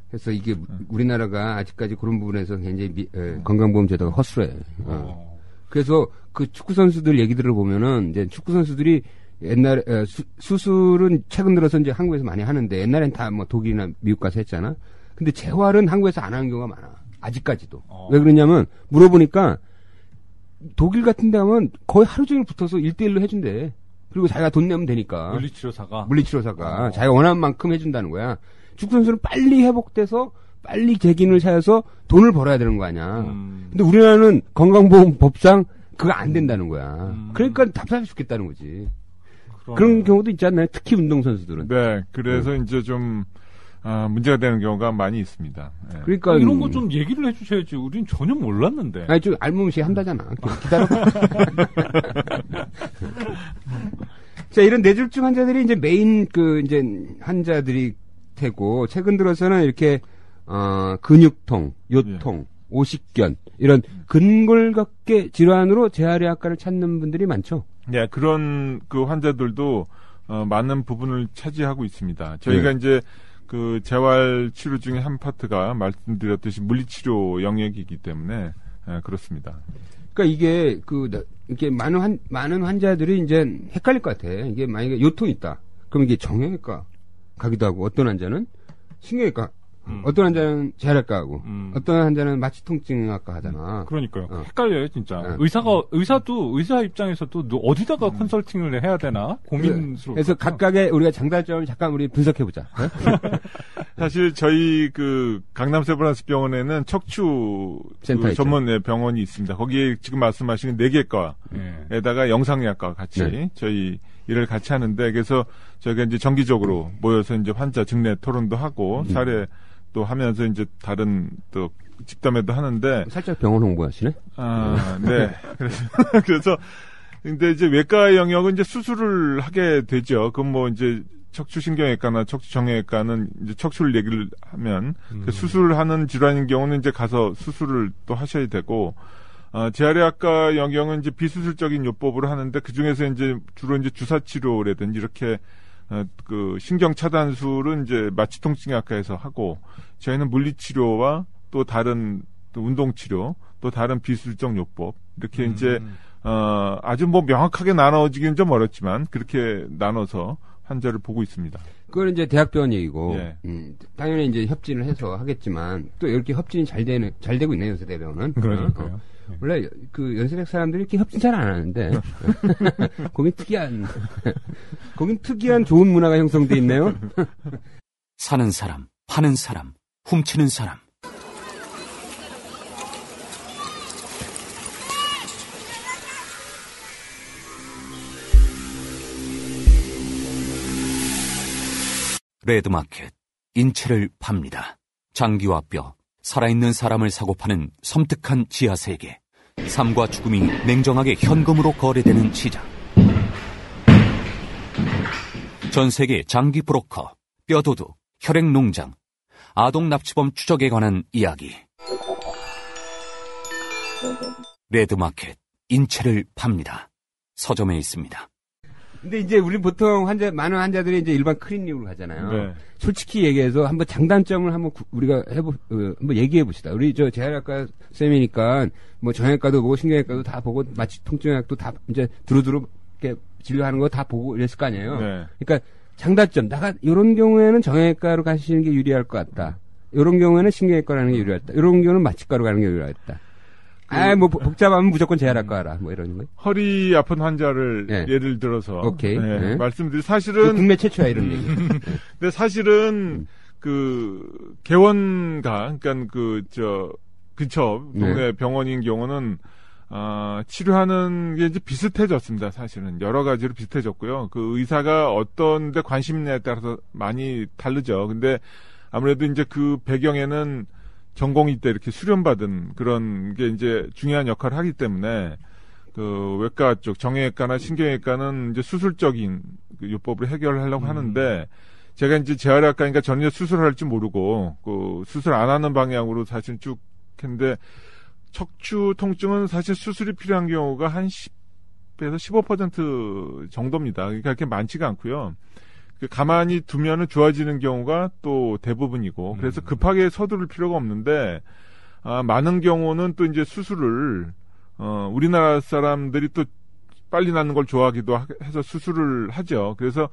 그래서 이게 우리나라가 아직까지 그런 부분에서 굉장히 건강보험 제도가 허술해. 그래서 그 축구 선수들 얘기들을 보면은 이제 축구 선수들이 옛날에 수술은 최근 들어서 이제 한국에서 많이 하는데 옛날엔 다 뭐 독일이나 미국 가서 했잖아. 근데 재활은 한국에서 안 하는 경우가 많아. 아직까지도. 왜 그러냐면 물어보니까 독일 같은 데 가면 거의 하루 종일 붙어서 1대1로 해준대. 그리고 자기가 돈 내면 되니까. 물리치료사가 자기가 원하는 만큼 해준다는 거야. 축구 선수는 빨리 회복돼서 빨리 재기를 찾아서 돈을 벌어야 되는 거 아니야. 근데 우리나라는 건강보험법상 그거 안 된다는 거야. 그러니까 답답해 죽겠다는 거지. 그런 경우도 있지 않나요? 특히 운동선수들은. 네. 그래서 이제 좀 문제가 되는 경우가 많이 있습니다. 네. 그러니까 이런 거 좀 얘기를 해주셔야지. 우린 전혀 몰랐는데. 아니 좀 알몸시 한다잖아. 기다려봐. 자, 이런 뇌졸중 환자들이 이제 메인 이제 환자들이 되고 최근 들어서는 이렇게 근육통, 요통, 오십견 이런 근골격계 질환으로 재활의학과를 찾는 분들이 많죠. 네, 그런 그 환자들도 많은 부분을 차지하고 있습니다. 저희가 이제 그 재활 치료 중에 한 파트가 말씀드렸듯이 물리치료 영역이기 때문에 그렇습니다. 그러니까 이게 이렇게 많은 환자들이 이제 헷갈릴 것 같아. 이게 만약에 요통이 있다. 그럼 이게 정형외과 가기도 하고 어떤 환자는 신경외과, 어떤 환자는 재활외과 하고 어떤 환자는 마취통증학과 하잖아. 그러니까요. 헷갈려요, 진짜. 의사 입장에서도 어디다가 컨설팅을 해야 되나 고민스러워. 그래서 각각의 우리가 장단점을 잠깐 우리 분석해 보자. 사실 저희 그 강남 세브란스 병원에는 척추 전문 병원이 있습니다. 거기에 지금 말씀하신 뇌개과에다가 영상의학과 같이 저희 일을 같이 하는데 그래서 저희가 이제 정기적으로 모여서 이제 환자 증례 토론도 하고 사례 또 하면서 이제 다른 또 집담회도 하는데 살짝 병원 홍보하시네. 네. 그래서 근데 이제 외과 영역은 이제 수술을 하게 되죠. 그럼 뭐 이제 척추신경외과나 척추정형외과는 이제 척추를 얘기를 하면 그 수술하는 질환인 경우는 이제 가서 수술을 또 하셔야 되고 재활의학과 영역은 이제 비수술적인 요법으로 하는데 그 중에서 이제 주로 이제 주사치료라든지 이렇게 그 신경 차단술은 이제 마취통증학과에서 하고 저희는 물리치료와 또 다른 또 운동치료 또 다른 비수술적 요법 이렇게 이제 아주 뭐 명확하게 나눠지기는 좀 어렵지만 그렇게 나눠서 환자를 보고 있습니다. 그건 이제 대학병원 얘기고 당연히 이제 협진을 해서 하겠지만 또 이렇게 협진이 잘 되고 있네요, 연세대병원은. 그러니까요. 원래 그 연세대 사람들이 이렇게 협진 잘 안 하는데 거긴 특이한 좋은 문화가 형성돼 있네요. 사는 사람, 파는 사람, 훔치는 사람. 레드마켓, 인체를 팝니다. 장기와 뼈, 살아있는 사람을 사고 파는 섬뜩한 지하세계. 삶과 죽음이 냉정하게 현금으로 거래되는 시장. 전 세계 장기 브로커, 뼈도둑, 혈액농장, 아동납치범 추적에 관한 이야기. 레드마켓, 인체를 팝니다. 서점에 있습니다. 근데 이제 우리 보통 많은 환자들이 이제 일반 클리닉으로 가잖아요. 네. 솔직히 얘기해서 한번 장단점을 한번 우리가 한번 얘기해 봅시다. 우리 재활학과 쌤이니까 뭐 정형외과도 보고 신경외과도 다 보고 마취 통증약도 다 이제 두루두루 이렇게 진료하는 거 다 보고 이랬을 거 아니에요. 네. 그러니까 장단점, 이런 경우에는 정형외과로 가시는 게 유리할 것 같다. 이런 경우에는 신경외과로 가는 게 유리하다. 이런 경우는 마취과로 가는 게 유리하다. 복잡하면 무조건 재활학과 가라. 뭐 이런 거. 허리 아픈 환자를 예를 들어서. 오케이. 말씀드린 사실은. 국내 최초야, 이런 얘기. 근데 사실은, 개원가, 그러니까 그쵸. 동네 병원인 경우는, 치료하는 게 이제 비슷해졌습니다, 사실은. 여러 가지로 비슷해졌고요. 그 의사가 어떤 데 관심 있냐에 따라서 많이 다르죠. 근데 아무래도 이제 그 배경에는 전공의 때 이렇게 수련받은 그런 게 이제 중요한 역할을 하기 때문에 그 외과 쪽, 정형외과나 신경외과는 이제 수술적인 그 요법으로 해결을 하려고 하는데 제가 이제 재활학과니까 전혀 수술을 할 줄 모르고 그 수술 안 하는 방향으로 사실 쭉 했는데 척추 통증은 사실 수술이 필요한 경우가 한 10에서 15% 정도입니다. 그러니까 그렇게 많지가 않고요. 가만히 두면은 좋아지는 경우가 또 대부분이고, 그래서 급하게 서두를 필요가 없는데, 많은 경우는 또 이제 수술을, 우리나라 사람들이 또 빨리 낫는 걸 좋아하기도 해서 수술을 하죠. 그래서,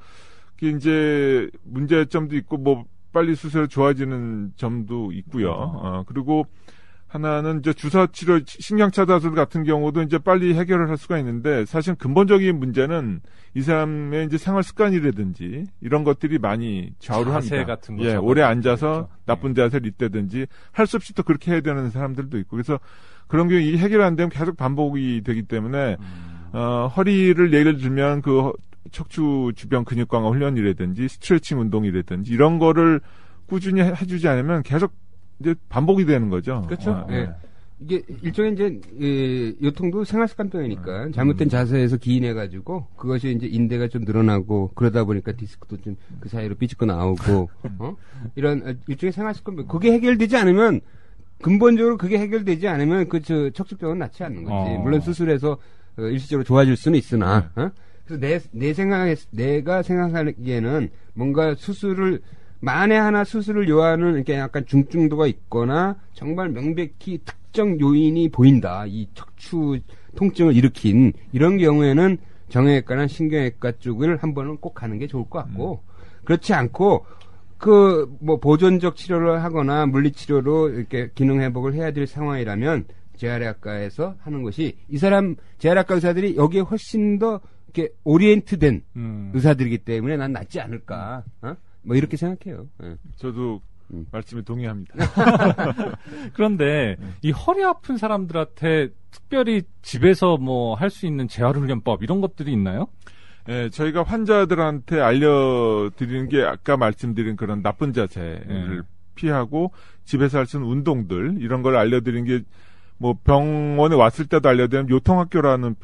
그게 이제 문제점도 있고, 뭐, 빨리 수술해 좋아지는 점도 있고요. 그리고, 하나는 이제 주사치료, 신경차다술 같은 경우도 이제 빨리 해결을 할 수가 있는데, 사실 근본적인 문제는 이 사람의 이제 생활 습관이라든지 이런 것들이 많이 좌우를 합니다. 자세 같은 거. 오래 앉아서 그렇죠. 나쁜 자세를 잇대든지 할 수 없이 또 그렇게 해야 되는 사람들도 있고, 그래서 그런 경우 이 해결 안 되면 계속 반복이 되기 때문에, 허리를 예를 들면 그 척추 주변 근육 강화 훈련이라든지 스트레칭 운동이라든지 이런 거를 꾸준히 해주지 않으면 계속 이제 반복이 되는 거죠. 그렇죠. 이게 일종의 이제 요통도 생활습관병이니까 잘못된 자세에서 기인해가지고 그것이 이제 인대가 좀 늘어나고 그러다 보니까 디스크도 좀 그 사이로 삐집고 나오고 이런 일종의 생활습관병. 그게 해결되지 않으면 근본적으로 그게 해결되지 않으면 척추병은 낫지 않는 거지. 물론 수술해서 일시적으로 좋아질 수는 있으나 그래서 내가 생각하기에는 뭔가 수술을 만에 하나 수술을 요하는 이렇게 약간 중증도가 있거나 정말 명백히 특정 요인이 보인다. 이 척추 통증을 일으킨 이런 경우에는 정형외과나 신경외과 쪽을 한 번은 꼭 가는 게 좋을 것 같고 그렇지 않고 뭐 보존적 치료를 하거나 물리치료로 이렇게 기능 회복을 해야 될 상황이라면 재활학과에서 하는 것이 이 사람 재활학과 의사들이 여기에 훨씬 더 이렇게 오리엔트된 의사들이기 때문에 난 낫지 않을까. 뭐 이렇게 생각해요. 저도 말씀에 동의합니다. 그런데 이 허리 아픈 사람들한테 특별히 집에서 뭐 할 수 있는 재활훈련법 이런 것들이 있나요? 네, 저희가 환자들한테 알려드리는 게 아까 말씀드린 그런 나쁜 자세를 피하고 집에서 할 수 있는 운동들 이런 걸 알려드리는 게 뭐 병원에 왔을 때도 알려드리는 요통학교라는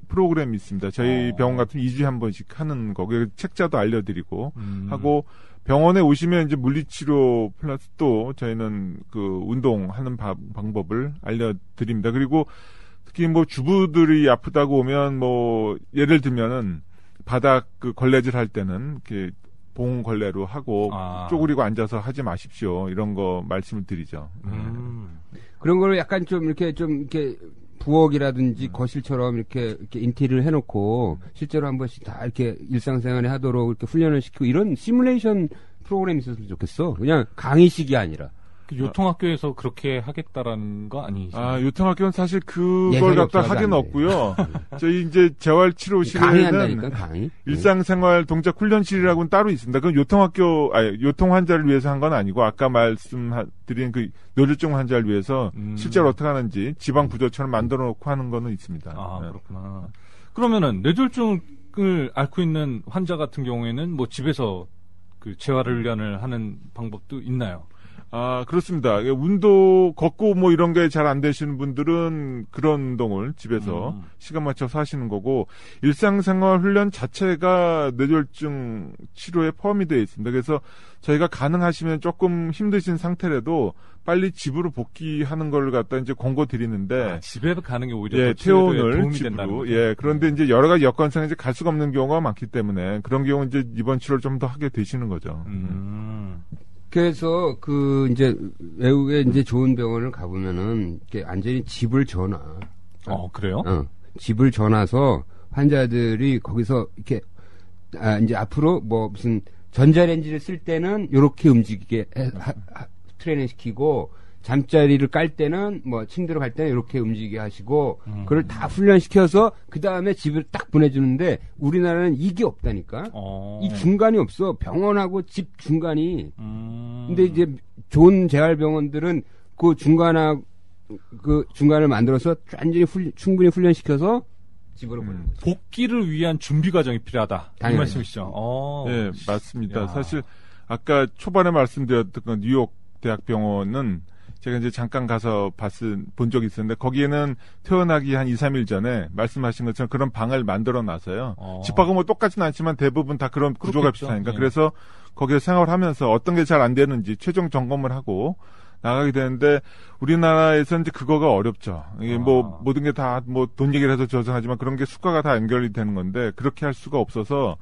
프로그램이 있습니다. 저희 병원 같은 2주에 한 번씩 하는 거. 책자도 알려드리고 하고 병원에 오시면 이제 물리치료 플러스 또 저희는 그 운동하는 방법을 알려드립니다. 그리고 특히 뭐 주부들이 아프다고 오면 뭐 예를 들면은 바닥 그 걸레질 할 때는 이렇게 봉 걸레로 하고 쪼그리고 앉아서 하지 마십시오. 이런 거 말씀을 드리죠. 그런 거를 약간 좀 이렇게 부엌이라든지 거실처럼 이렇게 인테리어를 해놓고 실제로 한 번씩 다 이렇게 일상생활에 하도록 이렇게 훈련을 시키고 이런 시뮬레이션 프로그램이 있었으면 좋겠어. 그냥 강의식이 아니라. 요통학교에서 그렇게 하겠다라는 거 아니죠? 요통학교는 사실 그걸 갖다 하긴 없고요. 저희 이제 재활치료실에는 강의? 일상생활 동작 훈련실이라고는 따로 있습니다. 그건 요통 환자를 위해서 한 건 아니고 아까 말씀드린 그 뇌졸중 환자를 위해서 실제로 어떻게 하는지 지방 부조처럼 만들어 놓고 하는 거는 있습니다. 그렇구나. 그러면은 뇌졸중을 앓고 있는 환자 같은 경우에는 뭐 집에서 그 재활훈련을 하는 방법도 있나요? 그렇습니다. 운동, 걷고 뭐 이런 게 잘 안 되시는 분들은 그런 운동을 집에서 시간 맞춰서 하시는 거고, 일상생활 훈련 자체가 뇌졸중 치료에 포함이 되어 있습니다. 그래서 저희가 가능하시면 조금 힘드신 상태라도 빨리 집으로 복귀하는 걸 갖다 이제 권고 드리는데. 집에 가는 게 오히려 퇴원을 도움이 집으로. 된다는 거죠. 그런데 이제 여러 가지 여건상 이제 갈 수가 없는 경우가 많기 때문에 그런 경우 이제 입원 치료를 좀 더 하게 되시는 거죠. 그래서 이제 외국에 이제 좋은 병원을 가보면은 이렇게 완전히 집을 전화. 그래요? 집을 전화서 환자들이 거기서 이렇게 이제 앞으로 뭐 무슨 전자레인지를 쓸 때는 요렇게 움직이게 트레이닝 시키고, 잠자리를 깔 때는 뭐 침대로 갈 때는 이렇게 움직이게 하시고, 그걸 다 훈련시켜서 그 다음에 집을 딱 보내주는데, 우리나라는 이게 없다니까. 이 중간이 없어. 병원하고 집 중간이. 근데 이제 좋은 재활병원들은 그 중간을 만들어서 완전히 충분히 훈련시켜서 집으로 보내는 거죠. 복귀를 위한 준비 과정이 필요하다. 이 말씀이시죠? 네, 맞습니다. 사실 아까 초반에 말씀드렸던 건 뉴욕 대학병원은 제가 이제 잠깐 가서 본 적이 있었는데, 거기에는 퇴원하기 한 2, 3일 전에 말씀하신 것처럼 그런 방을 만들어 놨어요. 집하고 뭐 똑같지는 않지만 대부분 다 그런 구조가 비슷하니까. 그래서 거기서 생활하면서 어떤 게 잘 안 되는지 최종 점검을 하고 나가게 되는데, 우리나라에서는 이제 그거가 어렵죠. 이게 뭐 모든 게 다 뭐 돈 얘기를 해서 죄송하지만 그런 게 수가가 다 연결이 되는 건데, 그렇게 할 수가 없어서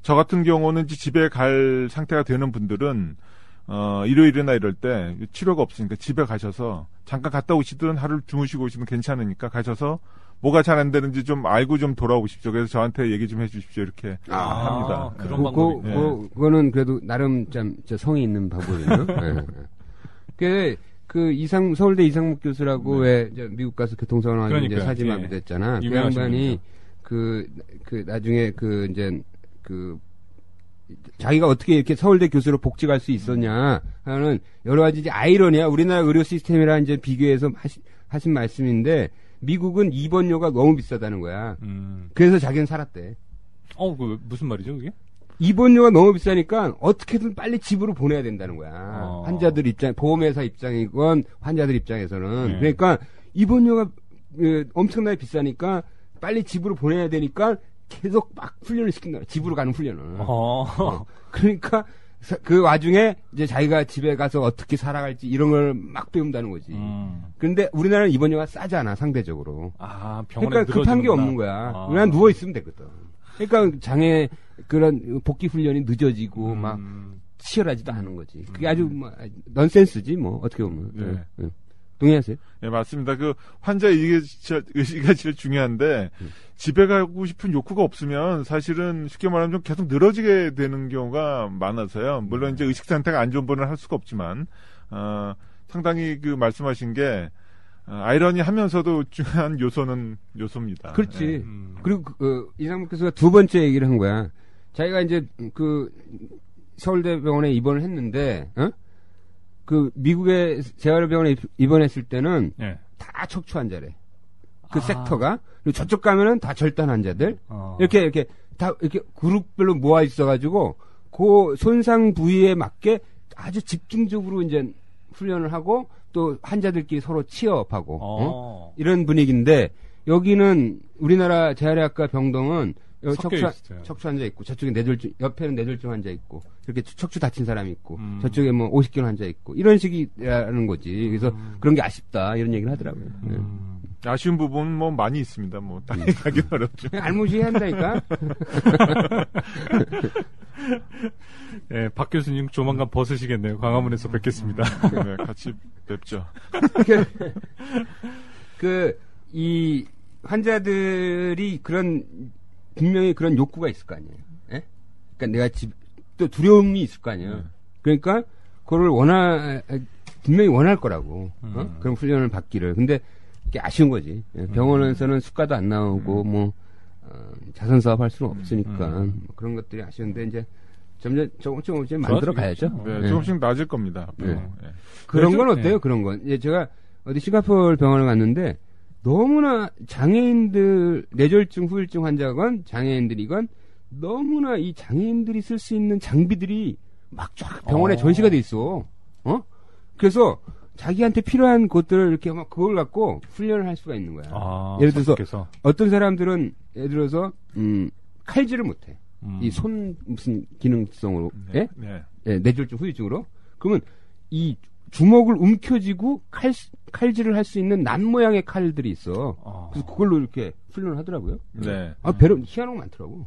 저 같은 경우는 이제 집에 갈 상태가 되는 분들은 일요일이나 이럴 때 치료가 없으니까 집에 가셔서 잠깐 갔다 오시든 하루를 주무시고 오시든 괜찮으니까 가셔서 뭐가 잘 안 되는지 좀 알고 좀 돌아오십시오. 그래서 저한테 얘기 좀 해주십시오. 이렇게 합니다. 그런 방법이. 그거는 그래도 나름 좀 성의 있는 방법이에요. 서울대 이상묵 교수라고 왜 미국 가서 교통사고나서 이제 사지마비 됐잖아. 그 양반이 나중에 자기가 어떻게 이렇게 서울대 교수로 복직할 수 있었냐 하는 여러 가지 이제 아이러니야. 우리나라 의료 시스템이랑 이제 비교해서 하신 말씀인데, 미국은 입원료가 너무 비싸다는 거야. 그래서 자기는 살았대. 무슨 말이죠, 그게? 입원료가 너무 비싸니까 어떻게든 빨리 집으로 보내야 된다는 거야. 환자들 보험회사 입장이건 환자들 입장에서는. 그러니까 입원료가 엄청나게 비싸니까 빨리 집으로 보내야 되니까 계속 막 훈련을 시킨다. 집으로 가는 훈련을. 그러니까 그 와중에 이제 자기가 집에 가서 어떻게 살아갈지 이런 걸 막 배운다는 거지. 그런데 우리나라는 입원료가 싸잖아, 상대적으로. 그러니까 급한 게 없는 거야. 우리나라 누워 있으면 되거든. 그러니까 그런 복귀 훈련이 늦어지고 막 치열하지도 않은 거지. 그게 아주 넌센스지 뭐, 어떻게 보면. 동의하세요? 네, 맞습니다. 환자 의식이 제일 중요한데, 집에 가고 싶은 욕구가 없으면 사실은 쉽게 말하면 좀 계속 늘어지게 되는 경우가 많아서요. 물론 이제 의식 상태가 안 좋은 분은 할 수가 없지만, 상당히 말씀하신 게, 아이러니하면서도 중요한 요소입니다. 그렇지. 그리고 이상묵 교수가 두 번째 얘기를 한 거야. 자기가 이제 서울대병원에 입원을 했는데, 미국의 재활병원에 입원했을 때는 다 척추 환자래. 섹터가. 그리고 저쪽 가면은 다 절단 환자들. 이렇게 다 이렇게 그룹별로 모아 있어가지고 그 손상 부위에 맞게 아주 집중적으로 이제 훈련을 하고 또 환자들끼리 서로 치업하고 이런 분위기인데, 여기는 우리나라 재활의학과 병동은 여기 척추 환자 있고, 저쪽에 옆에는 뇌졸중 환자 있고, 이렇게 척추 다친 사람이 있고, 저쪽에 뭐 50kg 환자 있고, 이런 식이라는 거지. 그래서 그런 게 아쉽다, 이런 얘기를 하더라고요. 아쉬운 부분은 뭐 많이 있습니다. 뭐, 당연히 하긴 어렵죠. 알무시해야 한다니까? 네, 박 교수님 조만간 벗으시겠네요. 광화문에서 뵙겠습니다. 네, 같이 뵙죠. 이 환자들이 분명히 그런 욕구가 있을 거 아니에요. 예? 그러니까 또 두려움이 있을 거 아니에요. 그러니까 그걸 분명히 원할 거라고. 그런 훈련을 받기를. 근데 그게 아쉬운 거지. 병원에서는 수가도 안 나오고 자선 사업 할 수는 없으니까 뭐 그런 것들이 아쉬운데, 이제 점점 조금씩 만들어 가야죠. 네, 조금씩 나아질 겁니다. 네. 그런 건 어때요? 그런 건. 제가 어디 싱가포르 병원을 갔는데, 너무나 장애인들, 뇌졸중, 후유증 환자건 장애인들이건 너무나 이 장애인들이 쓸 수 있는 장비들이 막 쫙 병원에 전시가 돼 있어. 그래서 자기한테 필요한 것들을 이렇게 막 그걸 갖고 훈련을 할 수가 있는 거야. 예를 들어서 선택해서. 어떤 사람들은 예를 들어서 칼질을 못해. 이 손 무슨 기능성으로 예? 예, 뇌졸중 후유증으로 그러면 이 주먹을 움켜쥐고 칼질을 할 수 있는 난 모양의 칼들이 있어. 그래서 그걸로 이렇게 훈련을 하더라고요. 네. 배로 희한한 거 많더라고.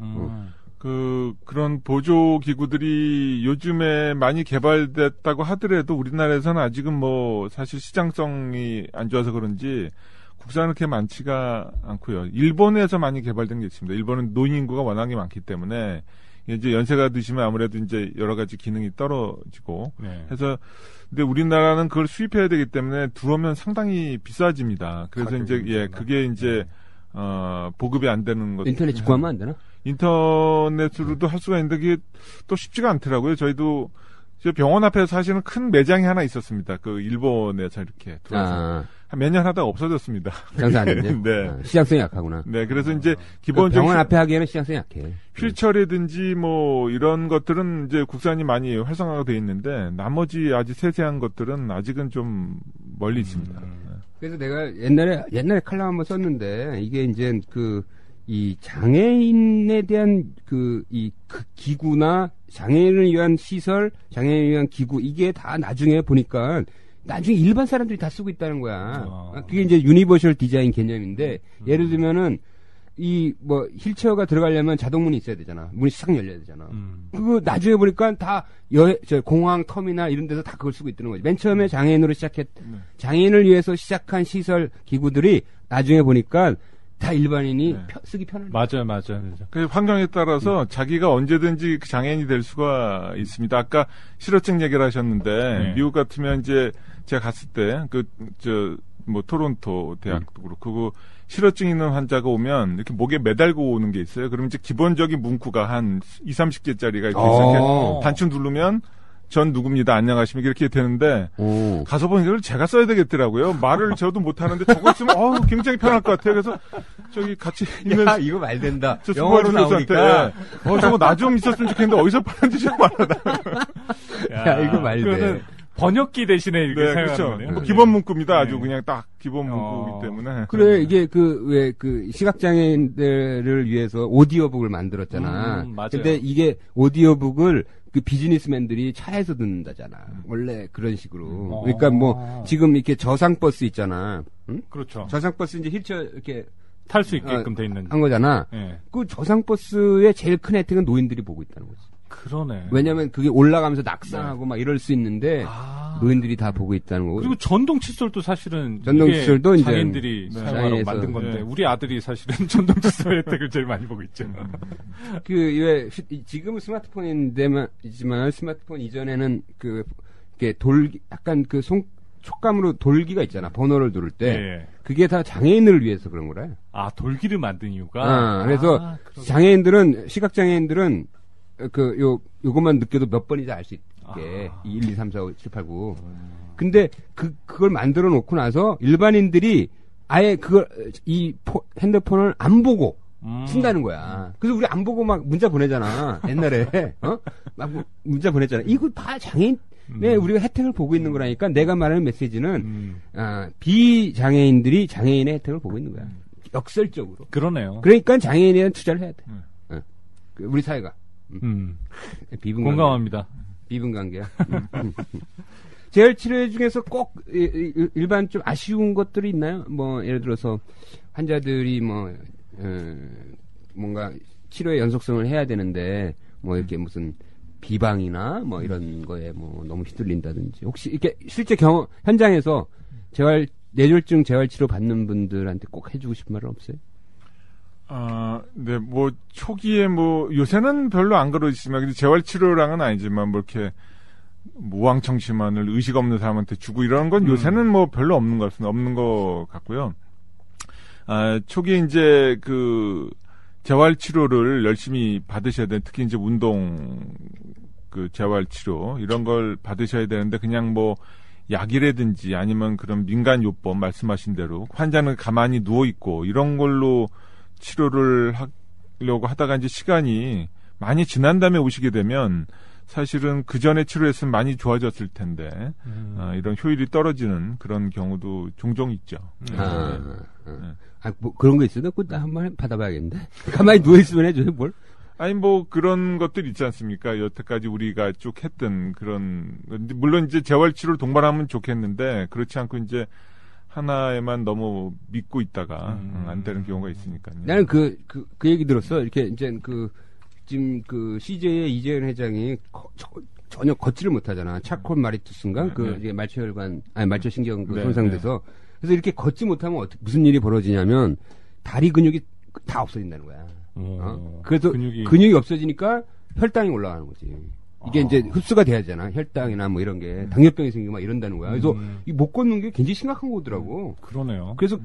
그런 보조 기구들이 요즘에 많이 개발됐다고 하더라도 우리나라에서는 아직은 뭐 사실 시장성이 안 좋아서 그런지 국산은 그렇게 많지가 않고요. 일본에서 많이 개발된 게 있습니다. 일본은 노인 인구가 워낙에 많기 때문에 이제 연세가 드시면 아무래도 이제 여러 가지 기능이 떨어지고 해서 근데 우리나라는 그걸 수입해야 되기 때문에 들어오면 상당히 비싸집니다. 그래서 이제 그게 이제 보급이 안 되는 것. 인터넷 구하면 안 되나? 인터넷으로도 할 수가 있는데 그게 또 쉽지가 않더라고요. 저희도 병원 앞에 사실은 큰 매장이 하나 있었습니다. 그 일본에서 이렇게 들어와서 한 몇 년 하다가 없어졌습니다. 장사 안 되는데? 네. 시장성이 약하구나. 네, 그래서 이제 기본적으로 병원 앞에 하기에는 시장성이 약해. 휠체어라든지 뭐 이런 것들은 이제 국산이 많이 활성화가 돼 있는데 나머지 아주 세세한 것들은 아직은 좀 멀리 있습니다. 그래서 내가 옛날에 칼럼 한번 썼는데 이게 이제 이 장애인에 대한 그 기구나 장애인을 위한 시설, 장애인을 위한 기구 이게 다 나중에 보니까 나중에 일반 사람들이 다 쓰고 있다는 거야. 그게 이제 유니버셜 디자인 개념인데 예를 들면은 휠체어가 들어가려면 자동문이 있어야 되잖아. 문이 싹 열려야 되잖아. 그거 나중에 보니까 다 공항 터미널 이런 데서 다 그걸 쓰고 있다는 거지. 맨 처음에 장애인으로 장애인을 위해서 시작한 시설 기구들이 나중에 보니까 다 일반인이 쓰기 편합니다. 맞아요. 그 환경에 따라서 자기가 언제든지 장애인이 될 수가 있습니다. 아까 실어증 얘기를 하셨는데 미국 같으면 이제 제가 갔을 때 토론토 대학도 그렇고 실어증 있는 환자가 오면 이렇게 목에 매달고 오는 게 있어요. 그러면 이제 기본적인 문구가 한 20-30개짜리가 이렇게 있어요. 단추 누르면 전 누굽니다. 안녕하십니까. 이렇게 되는데, 가서 보니까 이걸 제가 써야 되겠더라고요. 말을 저도 못하는데 저거 쓰면, 굉장히 편할 것 같아요. 그래서, 저기 같이 있는. 야, 이거 말 된다. 저 영어로 나오니까. 저거 나 좀 있었으면 좋겠는데, 어디서 파는지 좀 알아라. 야, 이거 말 돼. 번역기 대신에 이렇게 사용하는 그렇죠. 거네요. 기본 문구입니다. 아주 그냥 딱 기본 문구이기 때문에. 그래, 이게 시각장애인들을 위해서 오디오북을 만들었잖아. 맞아요. 근데 이게 오디오북을 비즈니스맨들이 차에서 듣는다잖아. 원래 그런 식으로. 그러니까 지금 이렇게 저상버스 있잖아. 응? 그렇죠. 저상버스 이제 휠체어 이렇게 탈 수 있게끔 돼 있는. 한 거잖아. 그 저상버스의 제일 큰 혜택은 노인들이 보고 있다는 거지. 그러네. 왜냐면 그게 올라가면서 낙상하고 막 이럴 수 있는데 노인들이 다 보고 있다는 거고. 그리고 전동 칫솔도 사실은 전동 칫솔도 이제 장애인들이 사용하라고 만든 건데 우리 아들이 사실은 전동 칫솔 혜택을 제일 많이 보고 있죠. 지금은 스마트폰이지만 스마트폰 이전에는 이렇게 약간 촉감으로 돌기가 있잖아. 번호를 누를 때. 그게 다 장애인을 위해서 그런 거래. 돌기를 만든 이유가? 그래서 장애인들은, 시각장애인들은 요것만 느껴도 몇 번이지 알 수 있게. 1, 2, 3, 4, 5, 7, 8, 9. 근데 그걸 만들어 놓고 나서 일반인들이 아예 핸드폰을 안 보고 쓴다는 거야. 그래서 우리 안 보고 막 문자 보내잖아. 옛날에. 막 문자 보냈잖아. 이거 다 장애인, 우리가 혜택을 보고 있는 거라니까 내가 말하는 메시지는, 비장애인들이 장애인의 혜택을 보고 있는 거야. 역설적으로. 그러네요. 그러니까 장애인에 대한 투자를 해야 돼. 우리 사회가. 공감합니다. 비분관계야. 재활치료 중에서 꼭 일반 좀 아쉬운 것들이 있나요? 예를 들어서 환자들이 뭔가 치료의 연속성을 해야 되는데 이렇게 무슨 비방이나 이런 거에 너무 휘둘린다든지 혹시 이렇게 실제 현장에서 뇌졸중 재활치료 받는 분들한테 꼭 해주고 싶은 말은 없어요? 네, 초기에 요새는 별로 안 그러시지만, 근데 재활치료랑은 아니지만, 이렇게, 무왕청심환을 의식 없는 사람한테 주고 이런 건 요새는 별로 없는 것 같습니다. 없는 것 같고요. 초기에 이제 재활치료를 열심히 받으셔야 되는, 특히 이제 운동, 재활치료, 이런 걸 받으셔야 되는데, 그냥 약이라든지 아니면 그런 민간요법 말씀하신 대로, 환자는 가만히 누워있고, 이런 걸로 치료를 하려고 하다가 이제 시간이 많이 지난 다음에 오시게 되면 사실은 그 전에 치료했으면 많이 좋아졌을 텐데 이런 효율이 떨어지는 그런 경우도 종종 있죠. 뭐 그런 거 있어? 나 그거 한번 받아봐야겠는데. 가만히 누워 있으면 해줘요, 뭘? 아니 뭐 그런 것들 있지 않습니까? 여태까지 우리가 쭉 했던 그런 물론 이제 재활치료를 동반하면 좋겠는데 그렇지 않고 이제 하나에만 너무 믿고 있다가 안 되는 경우가 있으니까요. 나는 그 얘기 들었어. 이렇게 이제 지금 CJ의 이재현 회장이 전혀 걷지를 못하잖아. 차콜 마리투스인가? 이제 말초신경 손상돼서. 그래서 이렇게 걷지 못하면 무슨 일이 벌어지냐면 다리 근육이 다 없어진다는 거야. 그래서 근육이 없어지니까 혈당이 올라가는 거지. 이게 이제 흡수가 돼야 되잖아. 혈당이나 뭐 이런 게 당뇨병이 생기고 막 이런다는 거야. 그래서 이 못 걷는 게 굉장히 심각한 거더라고. 그러네요. 그래서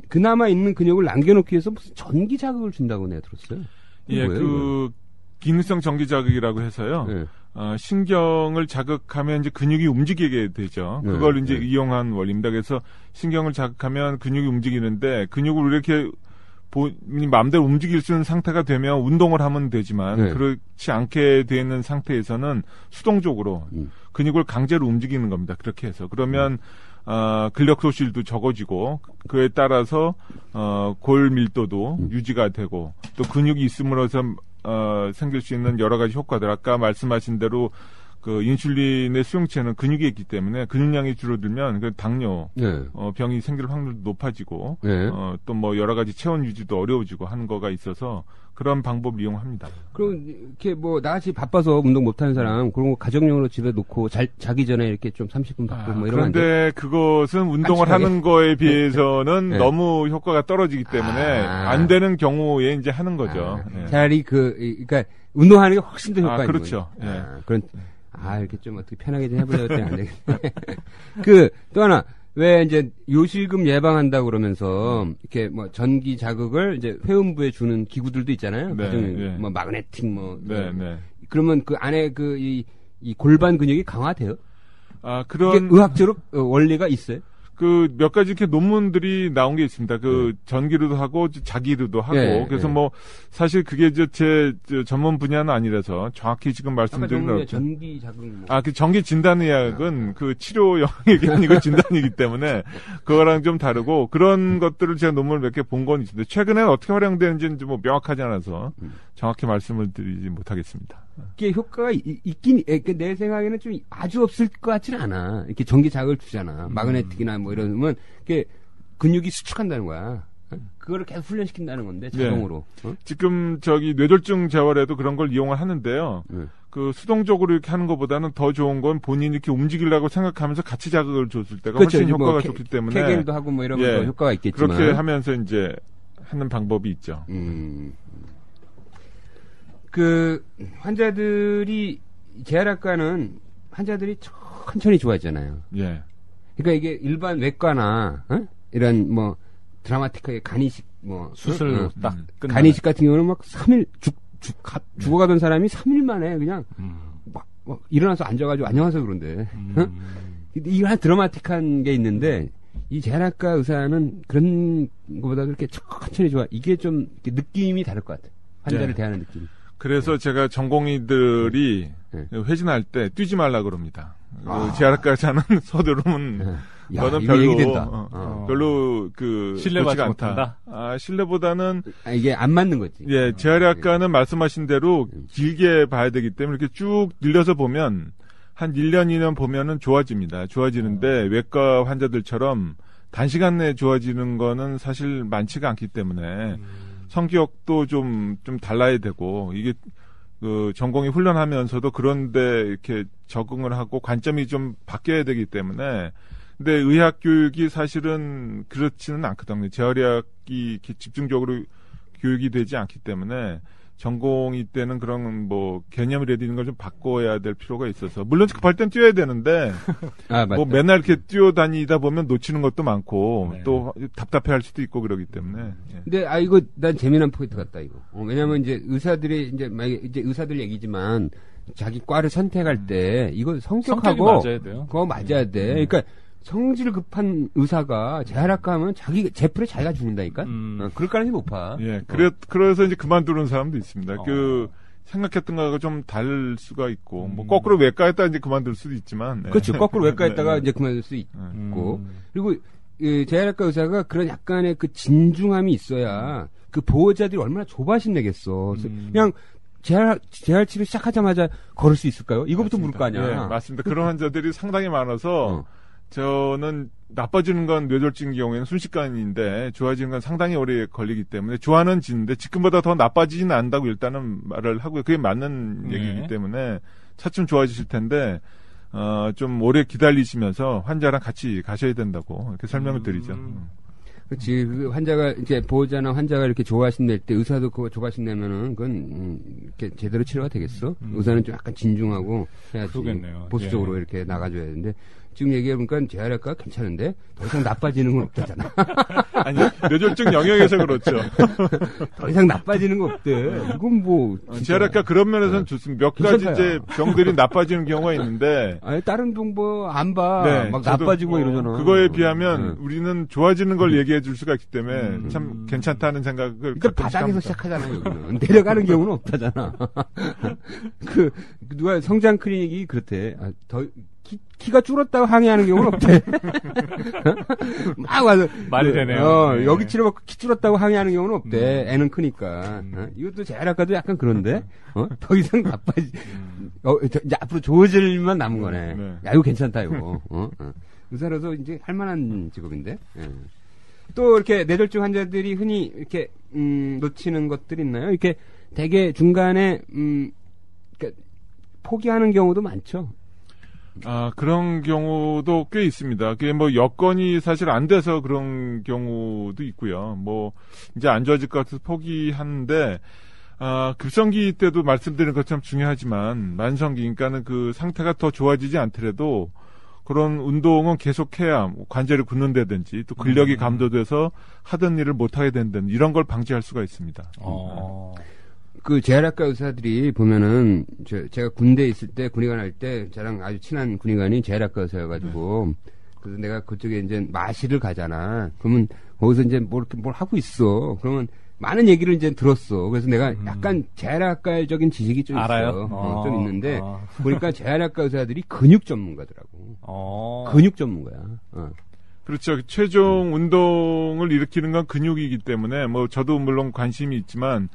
그나마 있는 근육을 남겨놓기 위해서 무슨 전기 자극을 준다고 내가 들었어요. 예, 뭐예요, 기능성 전기 자극이라고 해서요. 네. 신경을 자극하면 이제 근육이 움직이게 되죠. 그걸 이제 이용한 원리입니다. 그래서 신경을 자극하면 근육이 움직이는데 근육을 이렇게 본인 마음대로 움직일 수 있는 상태가 되면 운동을 하면 되지만 그렇지 않게 돼 있는 상태에서는 수동적으로 근육을 강제로 움직이는 겁니다. 그렇게 해서 그러면 근력 소실도 적어지고 그에 따라서 골 밀도도 유지가 되고 또 근육이 있음으로써 생길 수 있는 여러 가지 효과들 아까 말씀하신 대로 그 인슐린의 수용체는 근육에 있기 때문에 근육량이 줄어들면 그 당뇨 병이 생길 확률도 높아지고 또 뭐 여러 가지 체온 유지도 어려워지고 하는 거가 있어서 그런 방법을 이용합니다. 그럼 이렇게 뭐 나같이 바빠서 운동 못하는 사람 그런 거 가정용으로 집에 놓고 자기 전에 이렇게 좀 30분 받고 뭐 이런 거 그런데 그것은 운동을 하는 거에 비해서는 너무 효과가 떨어지기 때문에 안 되는 경우에 이제 하는 거죠. 차라리 그러니까 운동하는 게 훨씬 더 효과가 있는 그렇죠. 그런 이렇게 좀 어떻게 편하게 좀 해보려고 했더니 안 되겠네. 또 하나, 왜 이제 요실금 예방한다고 그러면서, 이렇게 뭐 전기 자극을 이제 회음부에 주는 기구들도 있잖아요. 뭐 마그네틱 그러면 그 안에 이 골반 근육이 강화돼요? 그런. 이게 의학적으로 원리가 있어요? 몇 가지 이렇게 논문들이 나온 게 있습니다. 전기로도 하고, 자기로도 하고. 그래서 뭐, 사실 그게 제 전문 분야는 아니라서 정확히 지금 말씀드리는 건. 전기 자극. 그 전기 진단의학은 치료 영역이 아니고 진단이기 때문에 그거랑 좀 다르고 그런 것들을 제가 논문을 몇 개 본 건 있는데 최근에 어떻게 활용되는지는 뭐 명확하지 않아서 정확히 말씀을 드리지 못하겠습니다. 이게 효과가 있긴, 내 생각에는 좀 아주 없을 것 같지는 않아. 이렇게 전기 자극을 주잖아. 마그네틱이나 뭐 이러면, 이게 근육이 수축한다는 거야. 그거를 계속 훈련시킨다는 건데, 자동으로. 지금 뇌졸중 재활에도 그런 걸 이용을 하는데요. 수동적으로 이렇게 하는 것보다는 더 좋은 건 본인이 이렇게 움직이려고 생각하면서 같이 자극을 줬을 때가 훨씬 효과가 좋기 때문에. 케겔도 하고 뭐 이러면 더 효과가 있겠지만. 그렇게 하면서 이제 하는 방법이 있죠. 환자들이, 재활학과는 환자들이 천천히 좋아지잖아요. 그러니까 이게 일반 외과나, 이런 뭐, 드라마틱하게 간이식, 뭐, 수술 딱 끝나. 간이식 같은 경우는 막 3일, 죽어가던 사람이 3일 만에 그냥, 막 일어나서 앉아가지고 안녕하세요 그런데. 이런 드라마틱한 게 있는데, 이 재활학과 의사는 그런 것보다 그렇게 천천히 좋아. 이게 좀 느낌이 다를 것 같아요. 환자를 대하는 느낌이. 그래서 제가 전공의들이 회진할 때 뛰지 말라 그럽니다. 재활학과에서는 서두르면 그거는 별로 신뢰받지 못한다. 신뢰보다는 이게 안 맞는 거지. 재활학과는 말씀하신 대로 길게 봐야 되기 때문에 이렇게 쭉 늘려서 보면 한 1년, 2년 보면은 좋아집니다. 좋아지는데 외과 환자들처럼 단시간 내에 좋아지는 거는 사실 많지가 않기 때문에 성격도 좀 달라야 되고, 이게, 전공이 훈련하면서도 그런데 이렇게 적응을 하고 관점이 좀 바뀌어야 되기 때문에, 근데 의학 교육이 사실은 그렇지는 않거든요. 재활의학이 이렇게 집중적으로 교육이 되지 않기 때문에, 전공의 때는 그런 뭐 개념이라도 있는 걸 좀 바꿔야 될 필요가 있어서 물론 급할 땐 뛰어야 되는데 뭐 맨날 이렇게 뛰어다니다 보면 놓치는 것도 많고 또 답답해할 수도 있고 그러기 때문에. 근데 이거 난 재미난 포인트 같다 이거. 왜냐면 이제 의사들이 이제 의사들 얘기지만 자기 과를 선택할 때 이거 성격하고 그거 맞아야 돼. 그러니까 성질 급한 의사가 재활학과 하면 제풀에 자기가 죽는다니까? 그럴 가능성이 높아. 그래서 이제 그만두는 사람도 있습니다. 생각했던 거하고 좀 다를 수가 있고, 뭐, 거꾸로 외과했다 이제 그만둘 수도 있지만. 네. 그렇죠. 거꾸로 외과했다가 이제 그만둘 수 있고. 그리고, 재활학과 의사가 그런 약간의 그 진중함이 있어야 그 보호자들이 얼마나 조바심 내겠어. 그냥 재활치료 시작하자마자 걸을 수 있을까요? 이거부터 물을 거 아니야. 네, 맞습니다. 그런 환자들이 상당히 많아서, 저는 나빠지는 건 뇌졸중 경우에는 순식간인데 좋아지는 건 상당히 오래 걸리기 때문에 좋아는 지는데 지금보다 더 나빠지지는 않는다고 일단은 말을 하고요. 그게 맞는 얘기이기 때문에 차츰 좋아지실 텐데 좀 오래 기다리시면서 환자랑 같이 가셔야 된다고 이렇게 설명을 드리죠. 그렇지. 그 환자가 이제 보호자나 환자가 이렇게 조바심 낼 때 의사도 그거 조바심 내면은 그건 이렇게 제대로 치료가 되겠어? 의사는 좀 약간 진중하고 해야지. 그러겠네요. 보수적으로 예. 이렇게 나가줘야 되는데 지금 얘기해보니까 재활학과가 괜찮은데 더 이상 나빠지는 건 없다잖아. 아니, 뇌졸중 영역에서 그렇죠. 더 이상 나빠지는 거 없대. 이건 뭐. 재활학과 그런 면에서는 좋습니다. 몇 가지 괜찮다요. 이제 병들이 나빠지는 경우가 있는데. 아니, 다른 병 안 봐. 네, 막 저도, 나빠지고 이러잖아. 그거에 비하면 우리는 좋아지는 걸 얘기해 줄 수가 있기 때문에 참 괜찮다는 생각을. 일단 바닥에서 시작하잖아, 여기는. 내려가는 경우는 없다잖아. 누가 성장 클리닉이 그렇대. 키가 줄었다고 항의하는 경우는 없대. 막 와서. 말이 되네요. 네. 여기 치료받고 키 줄었다고 항의하는 경우는 없대. 애는 크니까. 이것도 재활학과도 약간 그런데, 더 이상 나빠지. 이제 앞으로 좋아질 일만 남은 거네. 네. 야, 이거 괜찮다, 이거. 의사로서 이제 할 만한 직업인데. 예. 또 이렇게 뇌졸중 환자들이 흔히 이렇게, 놓치는 것들이 있나요? 이렇게 되게 중간에, 그러니까 포기하는 경우도 많죠. 그런 경우도 꽤 있습니다. 그게 뭐 여건이 사실 안 돼서 그런 경우도 있고요. 뭐 이제 안 좋아질 것 같아서 포기하는데 급성기 때도 말씀드린 것처럼 중요하지만 만성기 그러니까는 그 상태가 더 좋아지지 않더라도 그런 운동은 계속해야 관절이 굳는다든지 또 근력이 감도돼서 하던 일을 못하게 된다든지 이런 걸 방지할 수가 있습니다. 그 재활학과 의사들이 보면은 제가 군대에 있을 때 군의관 할 때 저랑 아주 친한 군의관이 재활학과 의사여가지고 그래서 내가 그쪽에 이제 마실을 가잖아. 그러면 거기서 이제 뭘 하고 있어. 그러면 많은 얘기를 이제 들었어. 그래서 내가 약간 재활학과적인 지식이 좀 알아요? 있어. 좀 있는데 보니까 재활학과 의사들이 근육 전문가더라고. 근육 전문가야. 그렇죠. 최종 운동을 일으키는 건 근육이기 때문에 뭐 저도 물론 관심이 있지만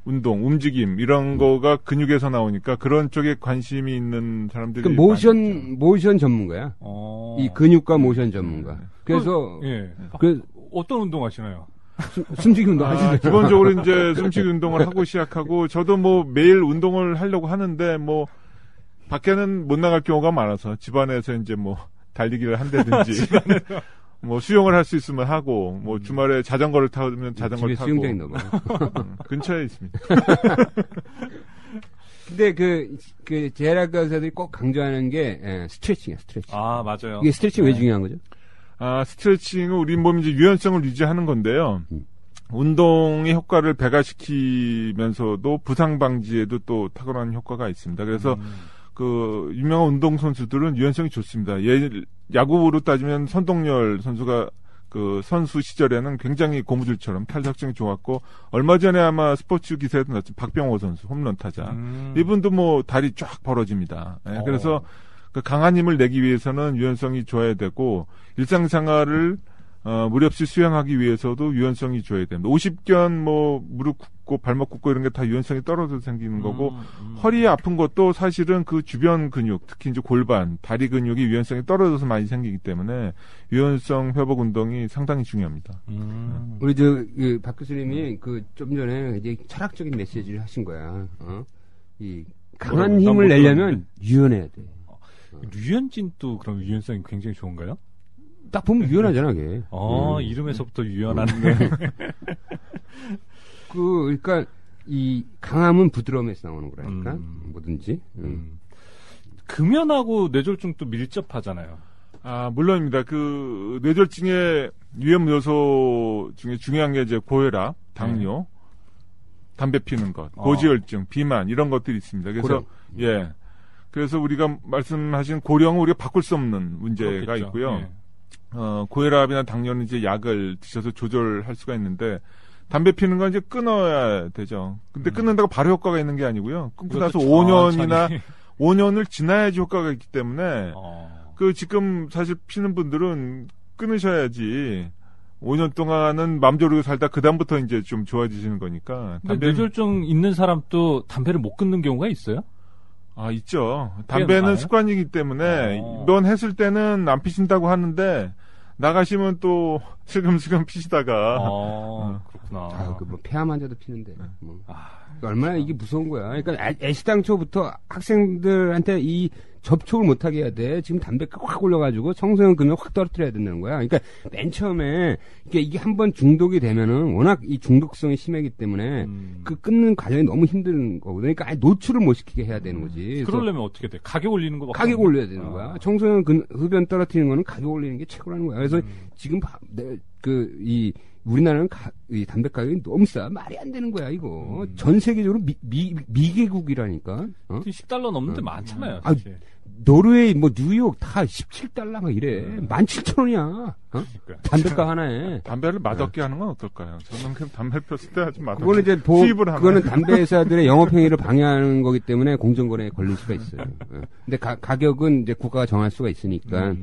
운동, 움직임 이런 거가 근육에서 나오니까 그런 쪽에 관심이 있는 사람들이 모션 전문가야. 이 근육과 모션 전문가. 그래서 어떤 운동 하시나요? 숨쉬기 운동 하시죠. 기본적으로 이제 숨쉬기 운동을 하고 시작하고 저도 뭐 매일 운동을 하려고 하는데 뭐 밖에는 못 나갈 경우가 많아서 집안에서 이제 뭐 달리기를 한다든지 뭐 수영을 할 수 있으면 하고 뭐 주말에 자전거를 타면 자전거를 타고 수영장 있나 봐. 근처에 있습니다. 근데 그 재활학과 의사들이 꼭 강조하는 게 스트레칭이야, 스트레칭. 맞아요. 이게 스트레칭 왜 중요한 거죠? 스트레칭은 우리 몸이 이제 유연성을 유지하는 건데요. 운동의 효과를 배가시키면서도 부상 방지에도 또 탁월한 효과가 있습니다. 그래서 그 유명한 운동 선수들은 유연성이 좋습니다. 야구로 따지면 선동열 선수가 그 선수 시절에는 굉장히 고무줄처럼 탈착성이 좋았고 얼마 전에 아마 스포츠 기사에도 나왔죠. 박병호 선수 홈런 타자. 이분도 뭐 다리 쫙 벌어집니다. 그래서 그 강한 힘을 내기 위해서는 유연성이 좋아야 되고 일상생활을 무리 없이 수행하기 위해서도 유연성이 좋아야 됩니다. 50견 뭐 무릎 굽고 발목 굽고 이런 게 다 유연성이 떨어져서 생기는 거고 허리 아픈 것도 사실은 그 주변 근육 특히 이제 골반, 다리 근육이 유연성이 떨어져서 많이 생기기 때문에 유연성 회복 운동이 상당히 중요합니다. 우리 박 교수님이 좀 전에 이제 철학적인 메시지를 하신 거야. 이 강한 힘을 내려면 유연해야 돼. 류현진도 그럼 유연성이 굉장히 좋은가요? 딱 보면 유연하잖아, 걔. 이름에서부터 유연하네. 그러니까, 이 강함은 부드러움에서 나오는 거라니까, 뭐든지. 금연하고 뇌졸중도 밀접하잖아요. 물론입니다. 그, 뇌졸중의 위험 요소 중에 중요한 게 이제 고혈압, 당뇨, 담배 피는 것, 고지혈증, 비만, 이런 것들이 있습니다. 그래서, 고령. 그래서 우리가 말씀하신 고령은 우리가 바꿀 수 없는 문제가 그렇겠죠. 있고요. 고혈압이나 당뇨는 이제 약을 드셔서 조절할 수가 있는데 담배 피는 건 이제 끊어야 되죠. 근데 끊는다고 바로 효과가 있는 게 아니고요. 끊고 나서 5년을 지나야지 효과가 있기 때문에 그 지금 사실 피는 분들은 끊으셔야지 5년 동안은 맘조르고 살다 그다음부터 이제 좀 좋아지시는 거니까. 근데 뇌졸중 있는 사람도 담배를 못 끊는 경우가 있어요? 아, 있죠. 담배는 습관이기 때문에 이번 했을 때는 안 피신다고 하는데 나가시면 또 슬금슬금 피시다가. 그렇구나. 그 뭐 폐암 환자도 피는데. 뭐. 얼마나 이게 무서운 거야. 그러니까 애시당초부터 학생들한테 이 접촉을 못하게 해야 돼. 지금 담배가 확 올려가지고 청소년 금연 확 떨어뜨려야 된다는 거야. 그러니까 맨 처음에 이게 한번 중독이 되면은 워낙 이 중독성이 심하기 때문에 그 끊는 과정이 너무 힘든 거거든. 그러니까 아예 노출을 못 시키게 해야 되는 거지. 그러려면 어떻게 돼? 가격 올리는 거 가격 올려야 되는 거야. 청소년 흡연 떨어뜨리는 거는 가격 올리는 게 최고라는 거야. 그래서 지금 우리나라는 이 담배 가격이 너무 싸. 말이 안 되는 거야, 이거. 전 세계적으로 미개국이라니까. $10 넘는데 많잖아요. 노르웨이, 뉴욕 다 17달러 막 이래. 17,000원이야. 담배가 하나에. 담배를 맛없게 하는 건 어떨까요? 저는 그냥 담배 폈을 때 아주 맛없게. 그거는 이제 그거는 담배 회사들의 영업행위를 방해하는 거기 때문에 공정거래에 걸릴 수가 있어요. 근데 가격은 이제 국가가 정할 수가 있으니까,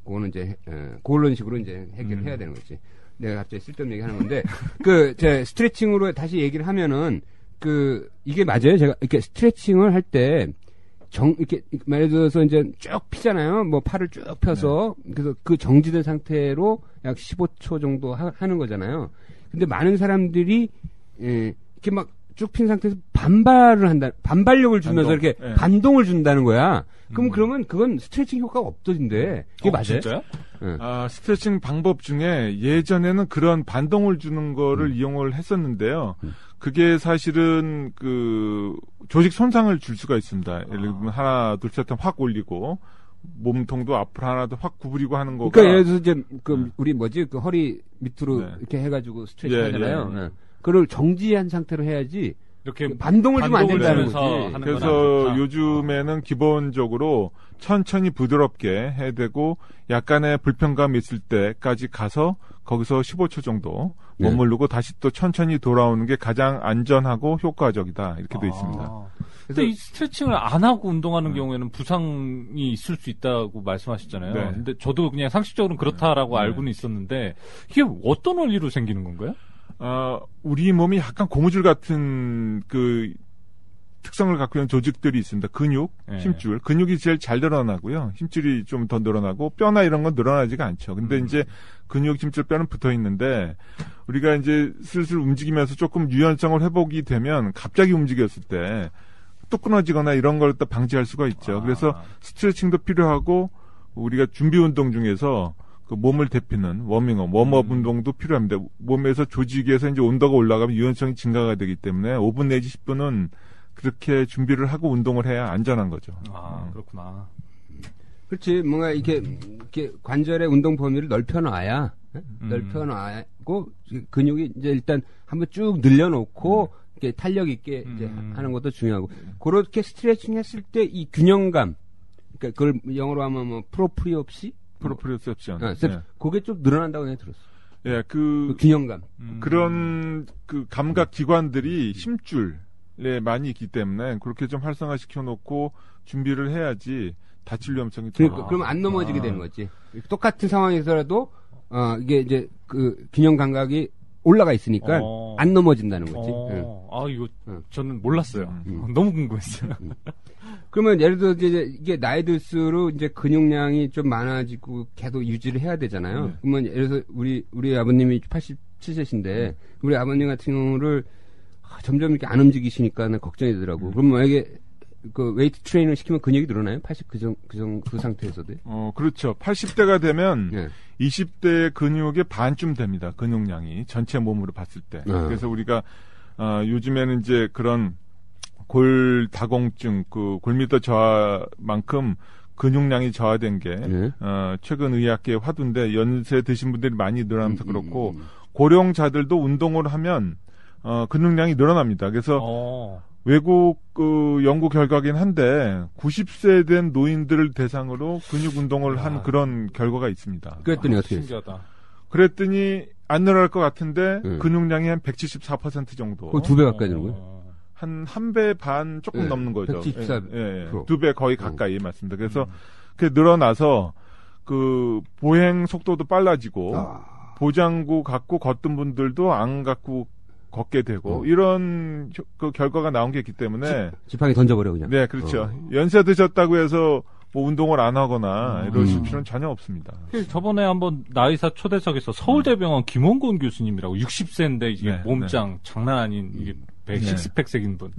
그거는 이제, 그런 식으로 이제 해결을 해야 되는 거지. 내가 갑자기 쓸데없는 얘기 하는 건데, 스트레칭으로 다시 얘기를 하면은, 이게 맞아요. 제가 이렇게 스트레칭을 할 때, 이렇게, 예를 들어서 이제 쭉 피잖아요. 팔을 쭉 펴서, 그래서 그 정지된 상태로 약 15초 정도 하는 거잖아요. 근데 많은 사람들이, 이렇게 막 쭉 핀 상태에서 반발력을 주면서 이렇게 반동을 준다는 거야. 그러면 그건 스트레칭 효과가 없어진대. 그게 맞아요? 진짜요? 스트레칭 방법 중에 예전에는 그런 반동을 주는 거를 이용을 했었는데요. 그게 사실은 조직 손상을 줄 수가 있습니다. 예를 들면 하나, 둘, 셋 확 올리고 몸통도 앞으로 하나 더 확 구부리고 하는 거가. 그러니까 예를 들어서 이제 우리 허리 밑으로 이렇게 해가지고 스트레칭 하잖아요. 그걸 정지한 상태로 해야지. 이렇게 반동을 주면 안 된다는 거지. 그래서 요즘에는 기본적으로 천천히 부드럽게 해야 되고 약간의 불편감이 있을 때까지 가서 거기서 15초 정도 머무르고 다시 또 천천히 돌아오는 게 가장 안전하고 효과적이다. 이렇게 돼 있습니다. 근데 이 스트레칭을 안 하고 운동하는 경우에는 부상이 있을 수 있다고 말씀하셨잖아요. 네. 근데 저도 그냥 상식적으로는 그렇다라고 알고는 있었는데 이게 어떤 원리로 생기는 건가요? 우리 몸이 약간 고무줄 같은 특성을 갖고 있는 조직들이 있습니다. 근육, 힘줄. 근육이 제일 잘 늘어나고요. 힘줄이 좀 더 늘어나고 뼈나 이런 건 늘어나지가 않죠. 근데 이제 근육, 힘줄, 뼈는 붙어 있는데 우리가 이제 슬슬 움직이면서 조금 유연성을 회복이 되면 갑자기 움직였을 때 또 끊어지거나 이런 걸 또 방지할 수가 있죠. 그래서 스트레칭도 필요하고 우리가 준비 운동 중에서 몸을 데피는 웜업 운동도 필요합니다. 몸에서 조직에서 이제 온도가 올라가면 유연성이 증가가 되기 때문에 5분 내지 10분은 그렇게 준비를 하고 운동을 해야 안전한 거죠. 그렇구나. 그렇지. 뭔가 이렇게 관절의 운동 범위를 넓혀놔야, 넓혀놔고 근육이 이제 일단 한번 쭉 늘려놓고 이렇게 탄력 있게 이제 하는 것도 중요하고 그렇게 스트레칭 했을 때 이 균형감, 그러니까 그걸 영어로 하면 프로프리오셉션. 그게 좀 늘어난다고 내가 들었어. 예, 그 균형감. 그런 감각 기관들이 힘줄에 많이 있기 때문에 그렇게 좀 활성화시켜 놓고 준비를 해야지 다칠 위험성이 그러니까 그러면 안 넘어지게 되는 거지. 똑같은 상황에서라도 이게 이제 균형 감각이 올라가 있으니까 안 넘어진다는 거지. 이거 저는 몰랐어요. 너무 궁금했어요. 그러면 예를 들어 이게 나이 들수록 이제 근육량이 좀 많아지고 계속 유지를 해야 되잖아요. 그러면 예를 들어서 우리 아버님이 87세신데 우리 아버님 같은 경우를 점점 이렇게 안 움직이시니까 걱정이 되더라고. 그럼 만약에 웨이트 트레이닝을 시키면 근육이 늘어나요? 80 그 상태에서도? 그렇죠. 80대가 되면 20대 근육의 반쯤 됩니다. 근육량이 전체 몸으로 봤을 때. 그래서 우리가 요즘에는 이제 그런 골다공증, 골밀도 저하만큼 근육량이 저하된 게 최근 의학계의 화두인데 연세 드신 분들이 많이 늘어나면서 그렇고 고령자들도 운동을 하면 근육량이 늘어납니다. 그래서 외국 연구 결과긴 한데 90세 된 노인들을 대상으로 근육 운동을 한 그런 결과가 있습니다. 그랬더니 어떻게 신기하다. 그랬더니 안 늘어날 것 같은데 근육량이 한 174% 정도. 거의 2배 가까이 되는 거예요? 한 배 반 조금 넘는 거죠. 174. 예. 2배 거의 가까이 맞습니다. 그래서 그게 늘어나서 그 보행 속도도 빨라지고 보장구 갖고 걷던 분들도 안 갖고 걷게 되고 이런 그 결과가 나온 게 있기 때문에 지팡이 던져버려 그냥. 네, 그렇죠. 연세 드셨다고 해서 뭐 운동을 안 하거나 이러실 필요는 전혀 없습니다. 저번에 한번 나이사 초대석에서 서울대병원 김원곤 교수님이라고 60세인데 이게 몸짱 장난 아닌 이게 식스팩색인 분.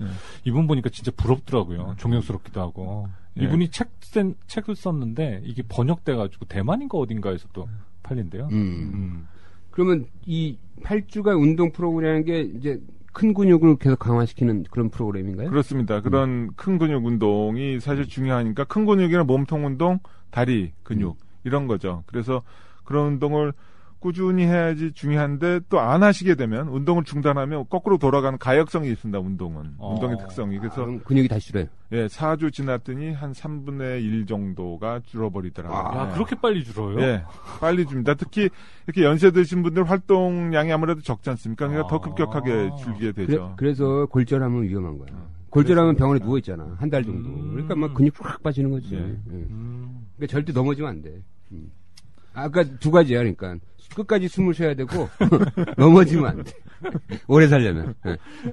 이분 보니까 진짜 부럽더라고요. 존경스럽기도 하고. 이분이 책을 썼는데 이게 번역돼가지고 대만인가 어딘가에서 또 팔린대요. 그러면 이 8주간 운동 프로그램이라는 게 이제 큰 근육을 계속 강화시키는 그런 프로그램인가요? 그렇습니다. 그런 큰 근육 운동이 사실 중요하니까 큰 근육이나 몸통 운동, 다리 근육 이런 거죠. 그래서 그런 운동을 꾸준히 해야지 중요한데 또 안 하시게 되면 운동을 중단하면 거꾸로 돌아가는 가역성이 있습니다. 운동은. 운동의 특성이. 그래서 근육이 다시 줄어요. 예, 4주 지났더니 한 3분의 1 정도가 줄어버리더라고요. 그렇게 빨리 줄어요? 예, 빨리 줍니다. 특히 이렇게 연세 드신 분들 활동량이 아무래도 적지 않습니까? 그러니까 더 급격하게 줄게 되죠. 그래서 골절하면 위험한 거야. 골절하면 병원에 누워 있잖아. 한 달 정도. 그러니까 막 근육 확 빠지는 거지. 그러니까 절대 넘어지면 안 돼. 아까 두 가지야. 그러니까 끝까지 숨을 쉬어야 되고 넘어지면 안 돼. 오래 살려면.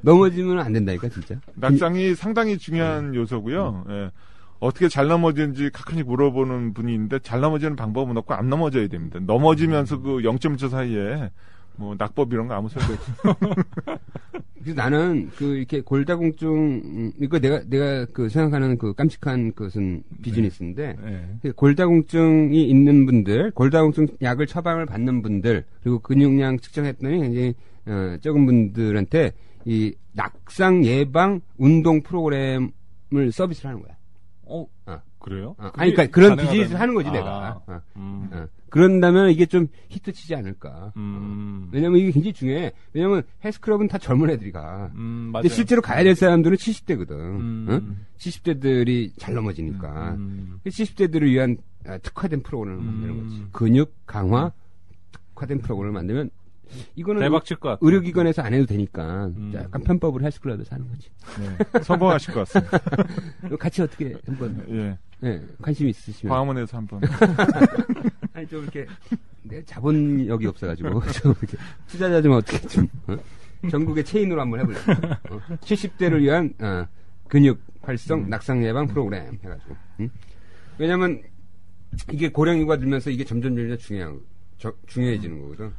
넘어지면 안 된다니까 진짜. 낙상이 상당히 중요한 요소고요. 예. 어떻게 잘 넘어지는지 가끔씩 물어보는 분이 있는데 잘 넘어지는 방법은 없고 안 넘어져야 됩니다. 넘어지면서 그 0.1초 사이에 뭐 낙법 이런 거 아무 소용도 없어요. 그래서 나는 그 이렇게 골다공증 이거 내가 그 생각하는 그 깜찍한 것은 비즈니스인데 골다공증이 있는 분들, 골다공증 약을 처방을 받는 분들 그리고 근육량 측정했더니 굉장히 적은 분들한테 이 낙상 예방 운동 프로그램을 서비스를 하는 거야. 그래요? 아니, 그러니까 그런 비즈니스를 하는 거지, 내가. 그런다면 이게 좀 히트치지 않을까. 왜냐면 이게 굉장히 중요해. 왜냐면 헬스클럽은 다 젊은 애들이 가. 근데 실제로 가야 될 사람들은 70대거든. 70대들이 잘 넘어지니까. 70대들을 위한 특화된 프로그램을 만드는 거지. 근육 강화 특화된 프로그램을 만들면 이거는 대박 칠 것 같아요. 의료기관에서 안 해도 되니까 약간 편법으로 헬스클럽에서 하는 거지. 네, 성공하실 것 같습니다. 같이 어떻게 한번 관심 있으시면 광화문에서 한번 아니 좀 이렇게 내 자본력이 없어가지고 좀 이렇게 투자자 좀 어떻게 좀 전국의 체인으로 한번 해볼래. 70대를 위한 근육 활성 낙상 예방 프로그램 해가지고. 왜냐면 이게 고령인구가 들면서 이게 점점 중요해지는 거거든.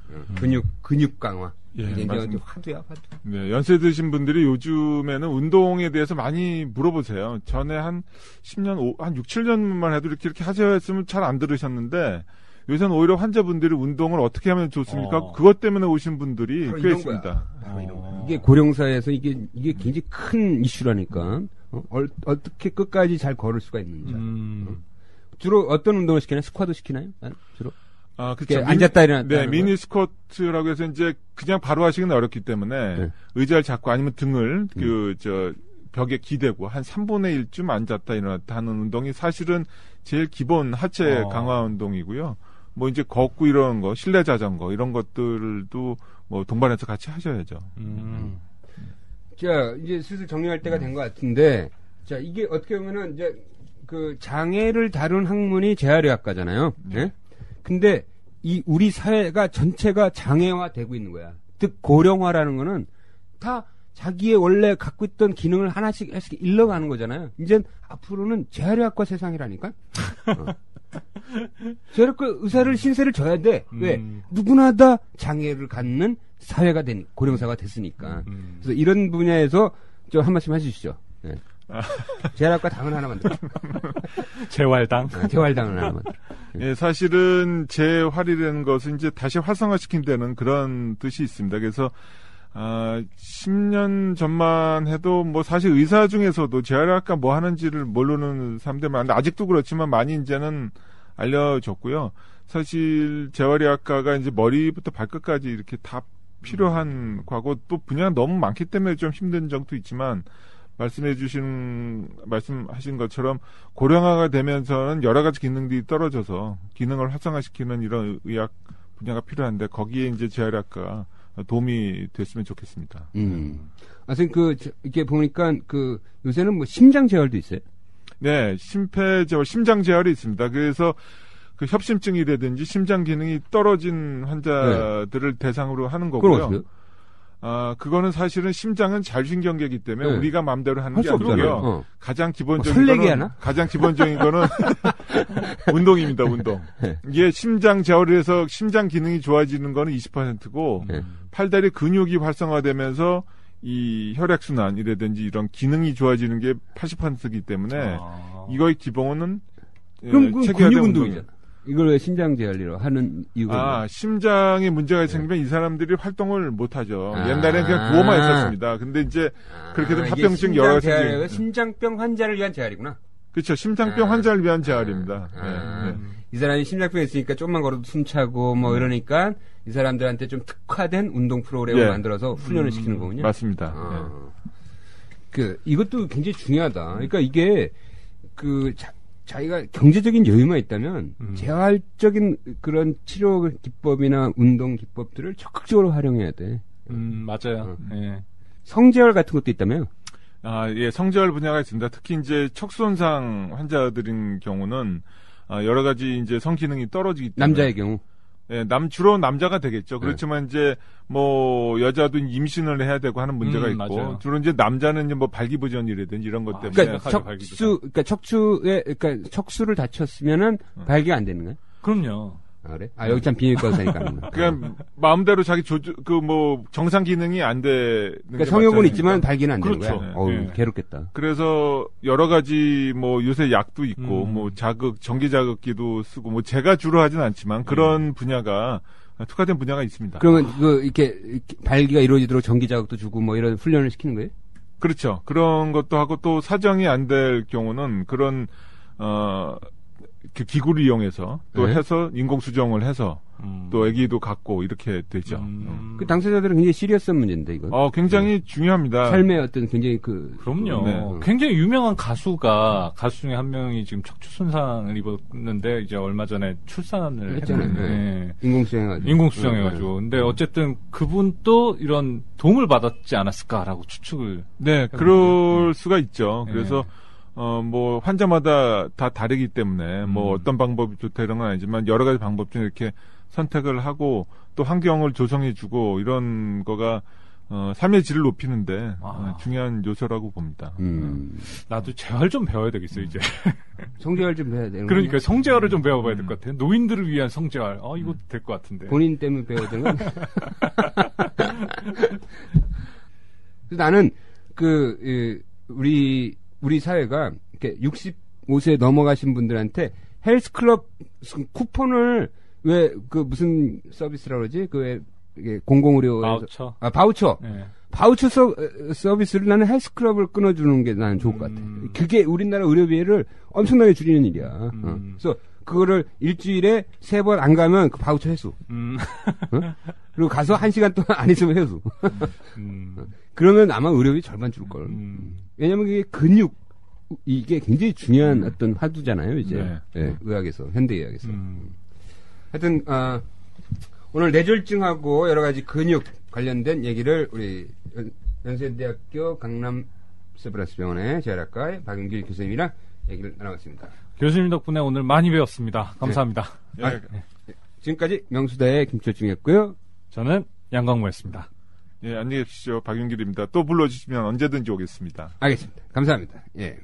근육 강화. 이게 이제 화두야. 네, 연세 드신 분들이 요즘에는 운동에 대해서 많이 물어보세요. 전에 한 10년, 한 6, 7년만 해도 이렇게 하셔야 했으면 잘 안 들으셨는데, 요새는 오히려 환자분들이 운동을 어떻게 하면 좋습니까? 그것 때문에 오신 분들이 꽤 있습니다. 이게 고령사회에서 이게 굉장히 큰 이슈라니까. 어떻게 끝까지 잘 걸을 수가 있는지. 주로 어떤 운동을 시키나요? 스쿼트 시키나요? 주로? 그렇죠. 앉았다 일어났다. 네, 미니 스쿼트라고 해서 이제 그냥 바로 하시기는 어렵기 때문에 의자를 잡고 아니면 등을 벽에 기대고 한 3분의 1쯤 앉았다 일어났다 하는 운동이 사실은 제일 기본 하체 강화 운동이고요. 뭐 이제 걷고 이런 거, 실내 자전거 이런 것들도 뭐 동반해서 같이 하셔야죠. 자, 이제 슬슬 정리할 때가 된 것 같은데, 자, 이게 어떻게 보면은 이제 그 장애를 다룬 학문이 재활의학과잖아요. 네? 근데 이 우리 사회가 전체가 장애화되고 있는 거야. 즉 고령화라는 거는 다 자기의 원래 갖고 있던 기능을 하나씩 잃어가는 거잖아요. 이젠 앞으로는 재활의학과 세상이라니까. 재활의학과 의사를 신세를 져야 돼. 왜? 누구나 다 장애를 갖는 사회가 된 고령사가 됐으니까. 그래서 이런 분야에서 좀 한 말씀 해주시죠. 네. 재활학과 당을 하나 만들어. 재활당? 재활당을 하나 만들어. 예, 사실은 재활이라는 것은 이제 다시 활성화시킨다는 그런 뜻이 있습니다. 그래서 10년 전만 해도 뭐 사실 의사 중에서도 재활학과 뭐 하는지를 모르는 사람들 많은데 아직도 그렇지만 많이 이제는 알려졌고요. 사실 재활의학과가 이제 머리부터 발끝까지 이렇게 다 필요한 과거 또 분야가 너무 많기 때문에 좀 힘든 점도 있지만 말씀하신 것처럼 고령화가 되면서는 여러 가지 기능들이 떨어져서 기능을 활성화시키는 이런 의학 분야가 필요한데 거기에 이제 재활의학과가 도움이 됐으면 좋겠습니다. 선생님 이렇게 보니까 요새는 뭐 심장 재활도 있어요? 네, 심폐재활, 심장 재활이 있습니다. 그래서 그 협심증이라든지 심장 기능이 떨어진 환자들을 대상으로 하는 거고요. 그거는 사실은 심장은 자율신경계이기 때문에 우리가 마음대로 하는 게 아니고요. 가장 기본적인 거는 운동입니다, 운동. 이게 심장 재활을 해서 심장 기능이 좋아지는 거는 20%고, 팔다리 근육이 활성화되면서 이 혈액순환이라든지 이런 기능이 좋아지는 게 80%이기 때문에 이거의 기본은 그럼 근육 운동이잖아. 이걸 왜 심장 재활로 하는 이유가 심장에 문제가 생기면 이 사람들이 활동을 못 하죠. 옛날에는 그냥 누워만 있었습니다. 근데 이제 그렇게 되면 합병증 여러 가지 심장병 환자를 위한 재활이구나. 그렇죠. 심장병 환자를 위한 재활입니다. 이 사람이 심장병이 있으니까 조금만 걸어도 숨차고 뭐 이러니까 이 사람들한테 좀 특화된 운동 프로그램을 만들어서 훈련을 시키는 거군요. 맞습니다. 이것도 굉장히 중요하다. 그러니까 이게 자기가 경제적인 여유만 있다면 재활적인 그런 치료 기법이나 운동 기법들을 적극적으로 활용해야 돼. 맞아요. 예. 성재활 같은 것도 있다며요? 예, 성재활 분야가 있습니다. 특히 이제 척수손상 환자들인 경우는 여러 가지 이제 성기능이 떨어지기 때문에 남자의 경우. 예, 주로 남자가 되겠죠. 그렇지만 이제 뭐 여자도 임신을 해야 되고 하는 문제가 있고 맞아요. 주로 이제 남자는 이제 뭐 발기부전이라든지 이런 것 때문에 그러니까 척수를 다쳤으면은 발기가 안 되는 거야? 그럼요. 그래? 여기 참 비밀과 의사니까. 그냥 마음대로 자기 정상 기능이 안 되는. 그러니까 성욕은 있지만 발기는 안 되는 그렇죠. 거야. 괴롭겠다. 그래서 여러 가지 뭐 요새 약도 있고 뭐 전기 자극기도 쓰고 뭐 제가 주로 하진 않지만 그런 분야가 특화된 분야가 있습니다. 그러면 이렇게 발기가 이루어지도록 전기 자극도 주고 뭐 이런 훈련을 시키는 거예요? 그렇죠. 그런 것도 하고 또 사정이 안 될 경우는 그런 그 기구를 이용해서 또 해서 인공수정을 해서 또 아기도 갖고 이렇게 되죠. 그 당사자들은 굉장히 시리어스한 문제인데 이거. 굉장히 중요합니다. 삶의 어떤 굉장히 그럼요. 굉장히 유명한 가수 중에 한 명이 지금 척추 손상을 입었는데 이제 얼마 전에 출산을 했잖아요. 인공수정해가지고. 근데 어쨌든 그분도 이런 도움을 받았지 않았을까라고 추측을. 네, 그럴 수가 있죠. 그래서 뭐 환자마다 다 다르기 때문에 뭐 어떤 방법이 좋다 이런 건 아니지만 여러 가지 방법 중에 이렇게 선택을 하고 또 환경을 조성해주고 이런 거가 삶의 질을 높이는데 중요한 요소라고 봅니다. 나도 재활 좀 배워야 되겠어 이제. 성재활 좀 배워야 되는. 그러니까 성재활을 좀 배워봐야 될 것 같아요. 노인들을 위한 성재활. 이거 될 것 같은데. 본인 때문에 배워야 되는 건. 나는 우리 사회가 이렇게 65세 넘어가신 분들한테 헬스클럽 쿠폰을 왜 무슨 서비스라고 그러지? 이게 공공의료에서 바우처. 네. 바우처 서비스를 나는 헬스클럽을 끊어주는 게 나는 좋을 것 같아. 그게 우리나라 의료비를 엄청나게 줄이는 일이야. 그래서 그거를 일주일에 3번 안 가면 그 바우처 회수. 그리고 가서 1시간 동안 안 있으면 회수. 그러면 아마 의료비 절반 줄걸. 왜냐면 그게 이게 굉장히 중요한 어떤 화두잖아요, 이제. 네, 의학에서, 현대의학에서. 하여튼, 오늘 뇌졸중하고 여러 가지 근육 관련된 얘기를 우리 연세대학교 강남 세브란스 병원의 재활학과의 박윤길 교수님이랑 얘기를 나눠봤습니다. 교수님 덕분에 오늘 많이 배웠습니다. 감사합니다. 네. 지금까지 명수대의 김철중이었고요. 저는 양광모였습니다. 예, 안녕히 계십시오. 박윤길입니다. 또 불러주시면 언제든지 오겠습니다. 알겠습니다. 감사합니다. 예.